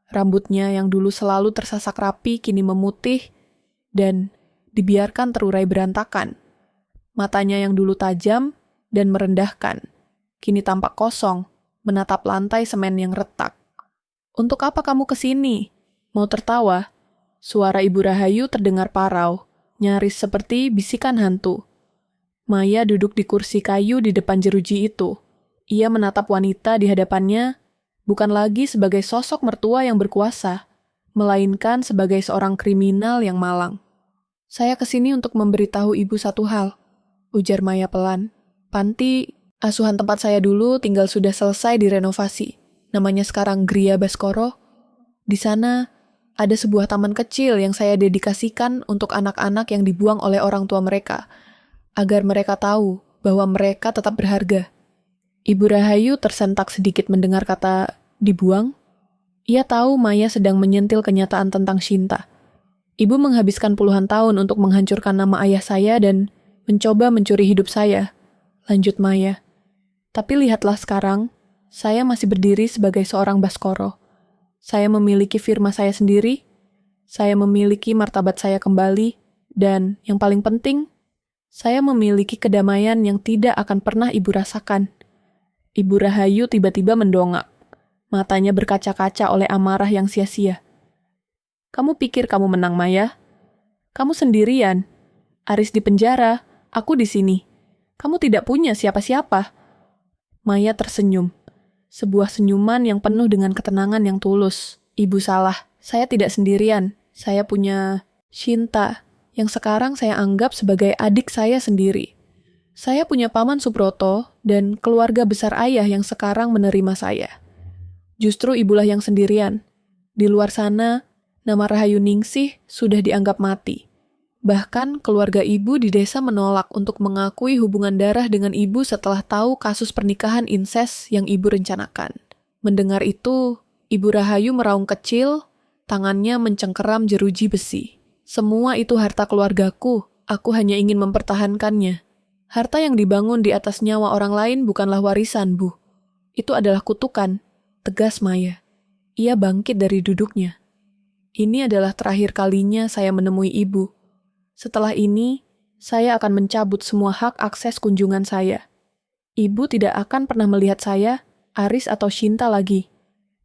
Rambutnya yang dulu selalu tersasak rapi kini memutih dan dibiarkan terurai berantakan. Matanya yang dulu tajam dan merendahkan, kini tampak kosong, menatap lantai semen yang retak. "Untuk apa kamu kesini? Mau tertawa?" Suara Ibu Rahayu terdengar parau, nyaris seperti bisikan hantu. Maya duduk di kursi kayu di depan jeruji itu. Ia menatap wanita di hadapannya, bukan lagi sebagai sosok mertua yang berkuasa, melainkan sebagai seorang kriminal yang malang. "Saya kesini untuk memberitahu ibu satu hal," ujar Maya pelan. "Panti asuhan tempat saya dulu tinggal sudah selesai direnovasi. Namanya sekarang Gria Baskoro. Di sana ada sebuah taman kecil yang saya dedikasikan untuk anak-anak yang dibuang oleh orang tua mereka, agar mereka tahu bahwa mereka tetap berharga." Ibu Rahayu tersentak sedikit mendengar kata dibuang. Ia tahu Maya sedang menyentil kenyataan tentang Shinta. "Ibu menghabiskan puluhan tahun untuk menghancurkan nama ayah saya dan mencoba mencuri hidup saya," lanjut Maya. "Tapi lihatlah sekarang, saya masih berdiri sebagai seorang Baskoro. Saya memiliki firma saya sendiri, saya memiliki martabat saya kembali, dan yang paling penting, saya memiliki kedamaian yang tidak akan pernah ibu rasakan." Ibu Rahayu tiba-tiba mendongak. Matanya berkaca-kaca oleh amarah yang sia-sia. "Kamu pikir kamu menang, Maya? Kamu sendirian. Aris di penjara, aku di sini. Kamu tidak punya siapa-siapa." Maya tersenyum. Sebuah senyuman yang penuh dengan ketenangan yang tulus. "Ibu salah. Saya tidak sendirian. Saya punya Shinta, yang sekarang saya anggap sebagai adik saya sendiri. Saya punya Paman Suproto dan keluarga besar ayah yang sekarang menerima saya. Justru ibulah yang sendirian. Di luar sana, nama Rahayu Ningsih sudah dianggap mati. Bahkan keluarga ibu di desa menolak untuk mengakui hubungan darah dengan ibu setelah tahu kasus pernikahan inses yang ibu rencanakan." Mendengar itu, Ibu Rahayu meraung kecil, tangannya mencengkeram jeruji besi. "Semua itu harta keluargaku, aku hanya ingin mempertahankannya. Harta yang dibangun di atas nyawa orang lain bukanlah warisan, Bu. Itu adalah kutukan," tegas Maya. Ia bangkit dari duduknya. "Ini adalah terakhir kalinya saya menemui ibu. Setelah ini, saya akan mencabut semua hak akses kunjungan saya. Ibu tidak akan pernah melihat saya, Aris atau Shinta lagi.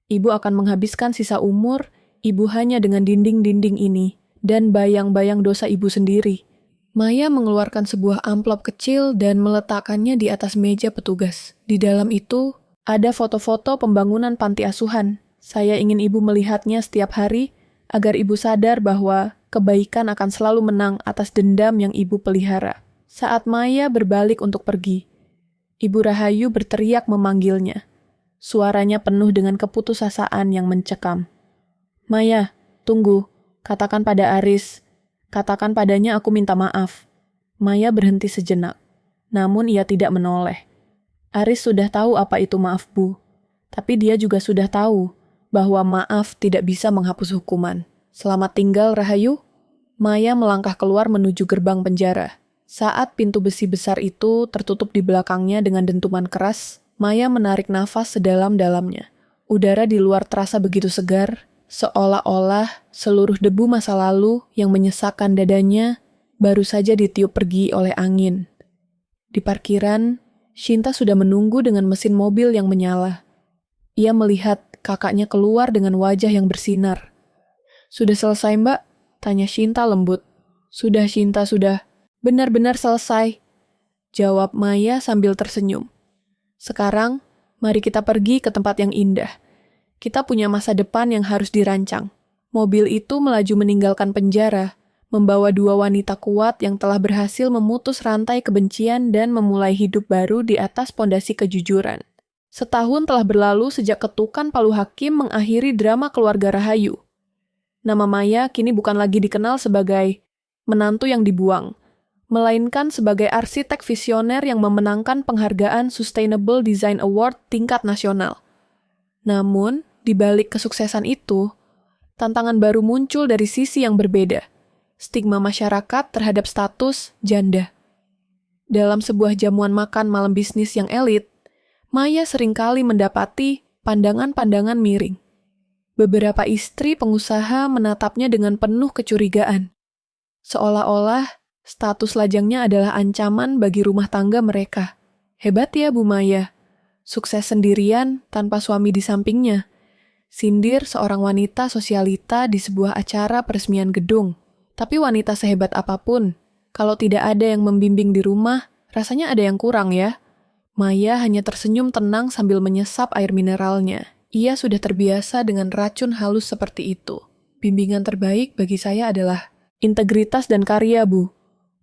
Ibu akan menghabiskan sisa umur ibu hanya dengan dinding-dinding ini dan bayang-bayang dosa ibu sendiri." Maya mengeluarkan sebuah amplop kecil dan meletakkannya di atas meja petugas. Di dalam itu, ada foto-foto pembangunan panti asuhan. "Saya ingin ibu melihatnya setiap hari, agar ibu sadar bahwa kebaikan akan selalu menang atas dendam yang ibu pelihara." Saat Maya berbalik untuk pergi, Ibu Rahayu berteriak memanggilnya. Suaranya penuh dengan keputusasaan yang mencekam. "Maya, tunggu. Katakan pada Aris. Katakan padanya aku minta maaf." Maya berhenti sejenak, namun ia tidak menoleh. Aris sudah tahu apa itu maaf, Bu. Tapi dia juga sudah tahu bahwa maaf tidak bisa menghapus hukuman. "Selamat tinggal, Rahayu." Maya melangkah keluar menuju gerbang penjara. Saat pintu besi besar itu tertutup di belakangnya dengan dentuman keras, Maya menarik nafas sedalam-dalamnya. Udara di luar terasa begitu segar, seolah-olah seluruh debu masa lalu yang menyesakkan dadanya baru saja ditiup pergi oleh angin. Di parkiran, Shinta sudah menunggu dengan mesin mobil yang menyala. Ia melihat kakaknya keluar dengan wajah yang bersinar. "Sudah selesai, Mbak?" tanya Shinta lembut. "Sudah, Shinta, sudah. Benar-benar selesai," jawab Maya sambil tersenyum. "Sekarang, mari kita pergi ke tempat yang indah. Kita punya masa depan yang harus dirancang." Mobil itu melaju meninggalkan penjara, membawa dua wanita kuat yang telah berhasil memutus rantai kebencian dan memulai hidup baru di atas pondasi kejujuran. Setahun telah berlalu sejak ketukan palu hakim mengakhiri drama keluarga Rahayu. Nama Maya kini bukan lagi dikenal sebagai menantu yang dibuang, melainkan sebagai arsitek visioner yang memenangkan penghargaan Sustainable Design Award tingkat nasional. Namun, di balik kesuksesan itu, tantangan baru muncul dari sisi yang berbeda, stigma masyarakat terhadap status janda. Dalam sebuah jamuan makan malam bisnis yang elit, Maya seringkali mendapati pandangan-pandangan miring. Beberapa istri pengusaha menatapnya dengan penuh kecurigaan, seolah-olah status lajangnya adalah ancaman bagi rumah tangga mereka. Hebat ya Bu Maya, sukses sendirian tanpa suami di sampingnya. Sindir seorang wanita sosialita di sebuah acara peresmian gedung. Tapi wanita sehebat apapun, kalau tidak ada yang membimbing di rumah, rasanya ada yang kurang ya. Maya hanya tersenyum tenang sambil menyesap air mineralnya. Ia sudah terbiasa dengan racun halus seperti itu. Bimbingan terbaik bagi saya adalah integritas dan karya, Bu.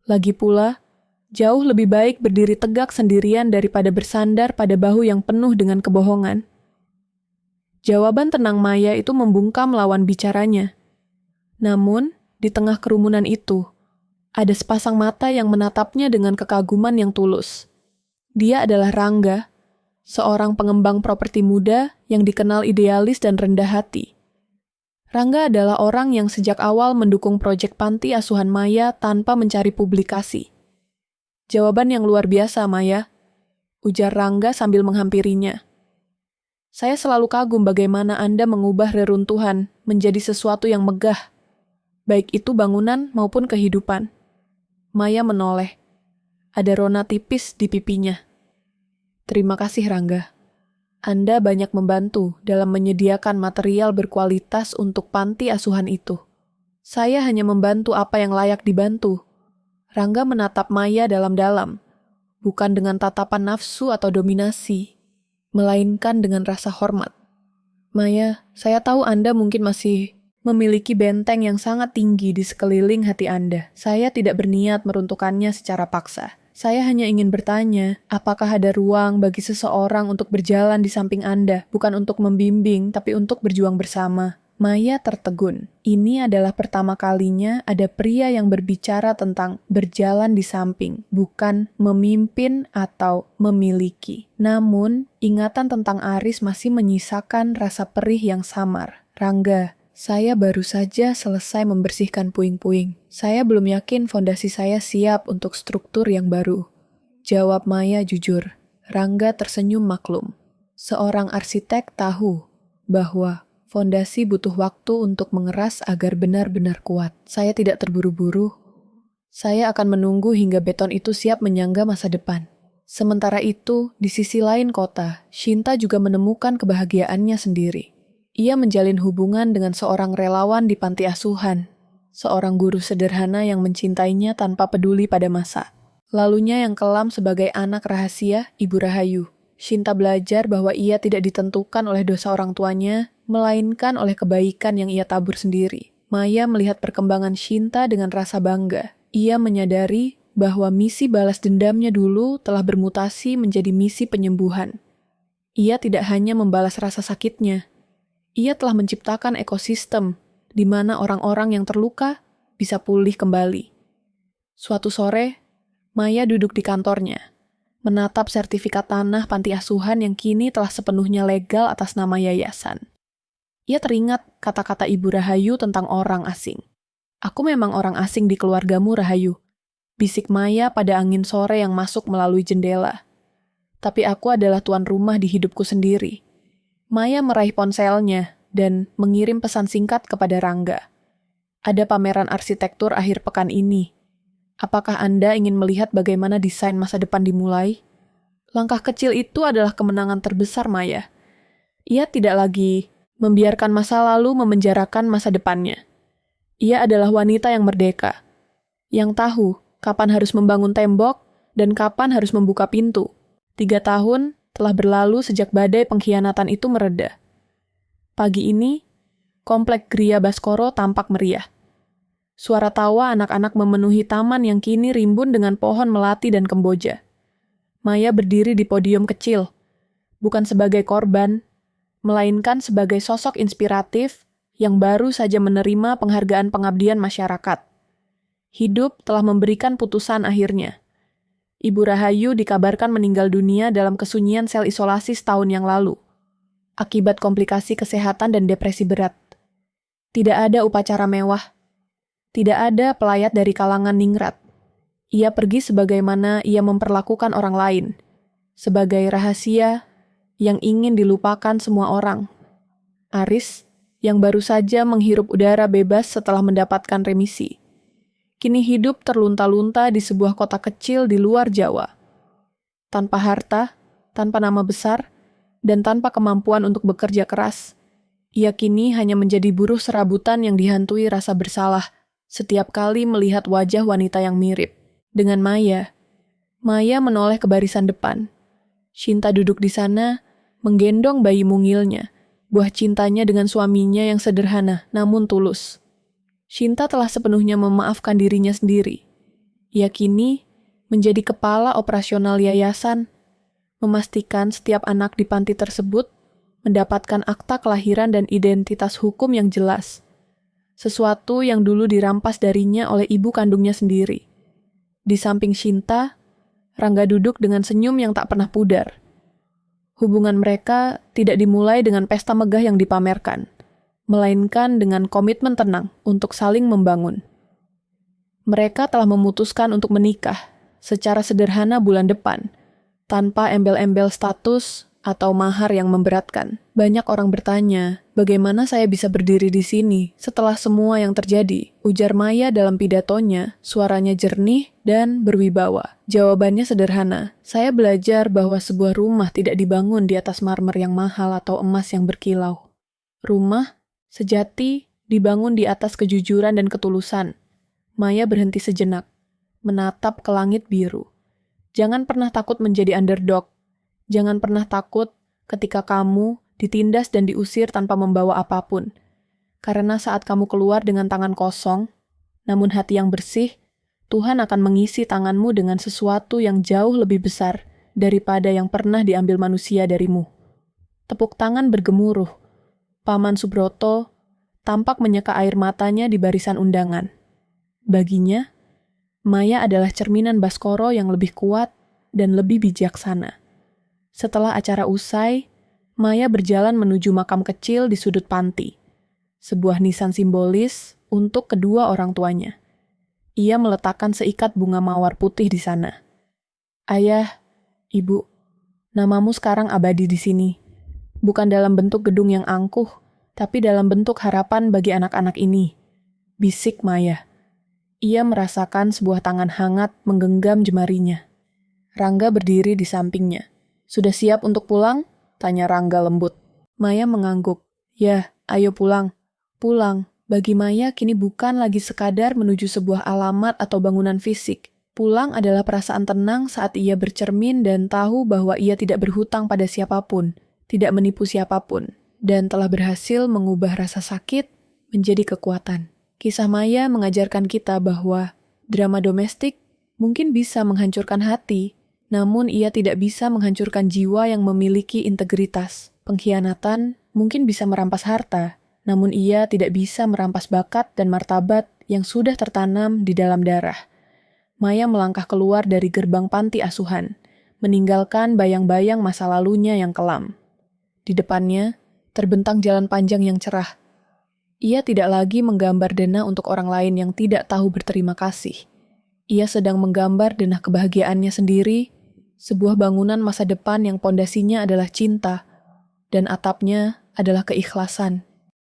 Lagi pula, jauh lebih baik berdiri tegak sendirian daripada bersandar pada bahu yang penuh dengan kebohongan. Jawaban tenang Maya itu membungkam lawan bicaranya. Namun, di tengah kerumunan itu, ada sepasang mata yang menatapnya dengan kekaguman yang tulus. Dia adalah Rangga, seorang pengembang properti muda yang dikenal idealis dan rendah hati. Rangga adalah orang yang sejak awal mendukung proyek panti asuhan Maya tanpa mencari publikasi. Jawaban yang luar biasa, Maya, ujar Rangga sambil menghampirinya. Saya selalu kagum bagaimana Anda mengubah reruntuhan menjadi sesuatu yang megah, baik itu bangunan maupun kehidupan. Maya menoleh. Ada rona tipis di pipinya. Terima kasih, Rangga. Anda banyak membantu dalam menyediakan material berkualitas untuk panti asuhan itu. Saya hanya membantu apa yang layak dibantu. Rangga menatap Maya dalam-dalam, bukan dengan tatapan nafsu atau dominasi, melainkan dengan rasa hormat. Maya, saya tahu Anda mungkin masih memiliki benteng yang sangat tinggi di sekeliling hati Anda. Saya tidak berniat meruntuhkannya secara paksa. Saya hanya ingin bertanya, apakah ada ruang bagi seseorang untuk berjalan di samping Anda, bukan untuk membimbing, tapi untuk berjuang bersama. Maya tertegun. Ini adalah pertama kalinya ada pria yang berbicara tentang berjalan di samping, bukan memimpin atau memiliki. Namun, ingatan tentang Aris masih menyisakan rasa perih yang samar. Rangga, saya baru saja selesai membersihkan puing-puing. Saya belum yakin fondasi saya siap untuk struktur yang baru. Jawab Maya jujur. Rangga tersenyum maklum. Seorang arsitek tahu bahwa fondasi butuh waktu untuk mengeras agar benar-benar kuat. Saya tidak terburu-buru. Saya akan menunggu hingga beton itu siap menyangga masa depan. Sementara itu, di sisi lain kota, Shinta juga menemukan kebahagiaannya sendiri. Ia menjalin hubungan dengan seorang relawan di panti asuhan, seorang guru sederhana yang mencintainya tanpa peduli pada masa. Lalunya yang kelam sebagai anak rahasia Ibu Rahayu. Shinta belajar bahwa ia tidak ditentukan oleh dosa orang tuanya, melainkan oleh kebaikan yang ia tabur sendiri. Maya melihat perkembangan Shinta dengan rasa bangga. Ia menyadari bahwa misi balas dendamnya dulu telah bermutasi menjadi misi penyembuhan. Ia tidak hanya membalas rasa sakitnya, ia telah menciptakan ekosistem di mana orang-orang yang terluka bisa pulih kembali. Suatu sore, Maya duduk di kantornya, menatap sertifikat tanah panti asuhan yang kini telah sepenuhnya legal atas nama yayasan. Ia teringat kata-kata Ibu Rahayu tentang orang asing. Aku memang orang asing di keluargamu, Rahayu, bisik Maya pada angin sore yang masuk melalui jendela. Tapi aku adalah tuan rumah di hidupku sendiri. Maya meraih ponselnya dan mengirim pesan singkat kepada Rangga. Ada pameran arsitektur akhir pekan ini. Apakah Anda ingin melihat bagaimana desain masa depan dimulai? Langkah kecil itu adalah kemenangan terbesar Maya. Ia tidak lagi membiarkan masa lalu memenjarakan masa depannya. Ia adalah wanita yang merdeka, yang tahu kapan harus membangun tembok dan kapan harus membuka pintu. 3 tahun telah berlalu sejak badai pengkhianatan itu mereda. Pagi ini, komplek Gria Baskoro tampak meriah. Suara tawa anak-anak memenuhi taman yang kini rimbun dengan pohon melati dan kemboja. Maya berdiri di podium kecil, bukan sebagai korban, melainkan sebagai sosok inspiratif yang baru saja menerima penghargaan pengabdian masyarakat. Hidup telah memberikan putusan akhirnya. Ibu Rahayu dikabarkan meninggal dunia dalam kesunyian sel isolasi setahun yang lalu, akibat komplikasi kesehatan dan depresi berat. Tidak ada upacara mewah. Tidak ada pelayat dari kalangan ningrat. Ia pergi sebagaimana ia memperlakukan orang lain, sebagai rahasia yang ingin dilupakan semua orang. Aris, yang baru saja menghirup udara bebas setelah mendapatkan remisi, kini hidup terlunta-lunta di sebuah kota kecil di luar Jawa. Tanpa harta, tanpa nama besar, dan tanpa kemampuan untuk bekerja keras, ia kini hanya menjadi buruh serabutan yang dihantui rasa bersalah setiap kali melihat wajah wanita yang mirip. Dengan Maya menoleh ke barisan depan. Shinta duduk di sana, menggendong bayi mungilnya, buah cintanya dengan suaminya yang sederhana namun tulus. Shinta telah sepenuhnya memaafkan dirinya sendiri. Ia kini menjadi kepala operasional yayasan, memastikan setiap anak di panti tersebut mendapatkan akta kelahiran dan identitas hukum yang jelas. Sesuatu yang dulu dirampas darinya oleh ibu kandungnya sendiri. Di samping Shinta, Rangga duduk dengan senyum yang tak pernah pudar. Hubungan mereka tidak dimulai dengan pesta megah yang dipamerkan, melainkan dengan komitmen tenang untuk saling membangun. Mereka telah memutuskan untuk menikah secara sederhana bulan depan, tanpa embel-embel status atau mahar yang memberatkan. Banyak orang bertanya, bagaimana saya bisa berdiri di sini setelah semua yang terjadi? Ujar Maya dalam pidatonya, suaranya jernih dan berwibawa. Jawabannya sederhana, saya belajar bahwa sebuah rumah tidak dibangun di atas marmer yang mahal atau emas yang berkilau. Rumah sejati dibangun di atas kejujuran dan ketulusan. Maya berhenti sejenak, menatap ke langit biru. Jangan pernah takut menjadi underdog. Jangan pernah takut ketika kamu ditindas dan diusir tanpa membawa apapun. Karena saat kamu keluar dengan tangan kosong, namun hati yang bersih, Tuhan akan mengisi tanganmu dengan sesuatu yang jauh lebih besar daripada yang pernah diambil manusia darimu. Tepuk tangan bergemuruh. Paman Subroto tampak menyeka air matanya di barisan undangan. Baginya, Maya adalah cerminan Baskoro yang lebih kuat dan lebih bijaksana. Setelah acara usai, Maya berjalan menuju makam kecil di sudut panti. Sebuah nisan simbolis untuk kedua orang tuanya. Ia meletakkan seikat bunga mawar putih di sana. Ayah, Ibu, namamu sekarang abadi di sini. Bukan dalam bentuk gedung yang angkuh, tapi dalam bentuk harapan bagi anak-anak ini. Bisik Maya. Ia merasakan sebuah tangan hangat menggenggam jemarinya. Rangga berdiri di sampingnya. Sudah siap untuk pulang? Tanya Rangga lembut. Maya mengangguk. Ya, ayo pulang. Pulang. Bagi Maya kini bukan lagi sekadar menuju sebuah alamat atau bangunan fisik. Pulang adalah perasaan tenang saat ia bercermin dan tahu bahwa ia tidak berhutang pada siapapun, tidak menipu siapapun, dan telah berhasil mengubah rasa sakit menjadi kekuatan. Kisah Maya mengajarkan kita bahwa drama domestik mungkin bisa menghancurkan hati, namun ia tidak bisa menghancurkan jiwa yang memiliki integritas. Pengkhianatan mungkin bisa merampas harta, namun ia tidak bisa merampas bakat dan martabat yang sudah tertanam di dalam darah. Maya melangkah keluar dari gerbang panti asuhan, meninggalkan bayang-bayang masa lalunya yang kelam. Di depannya, terbentang jalan panjang yang cerah. Ia tidak lagi menggambar denah untuk orang lain yang tidak tahu berterima kasih. Ia sedang menggambar denah kebahagiaannya sendiri, sebuah bangunan masa depan yang pondasinya adalah cinta, dan atapnya adalah keikhlasan.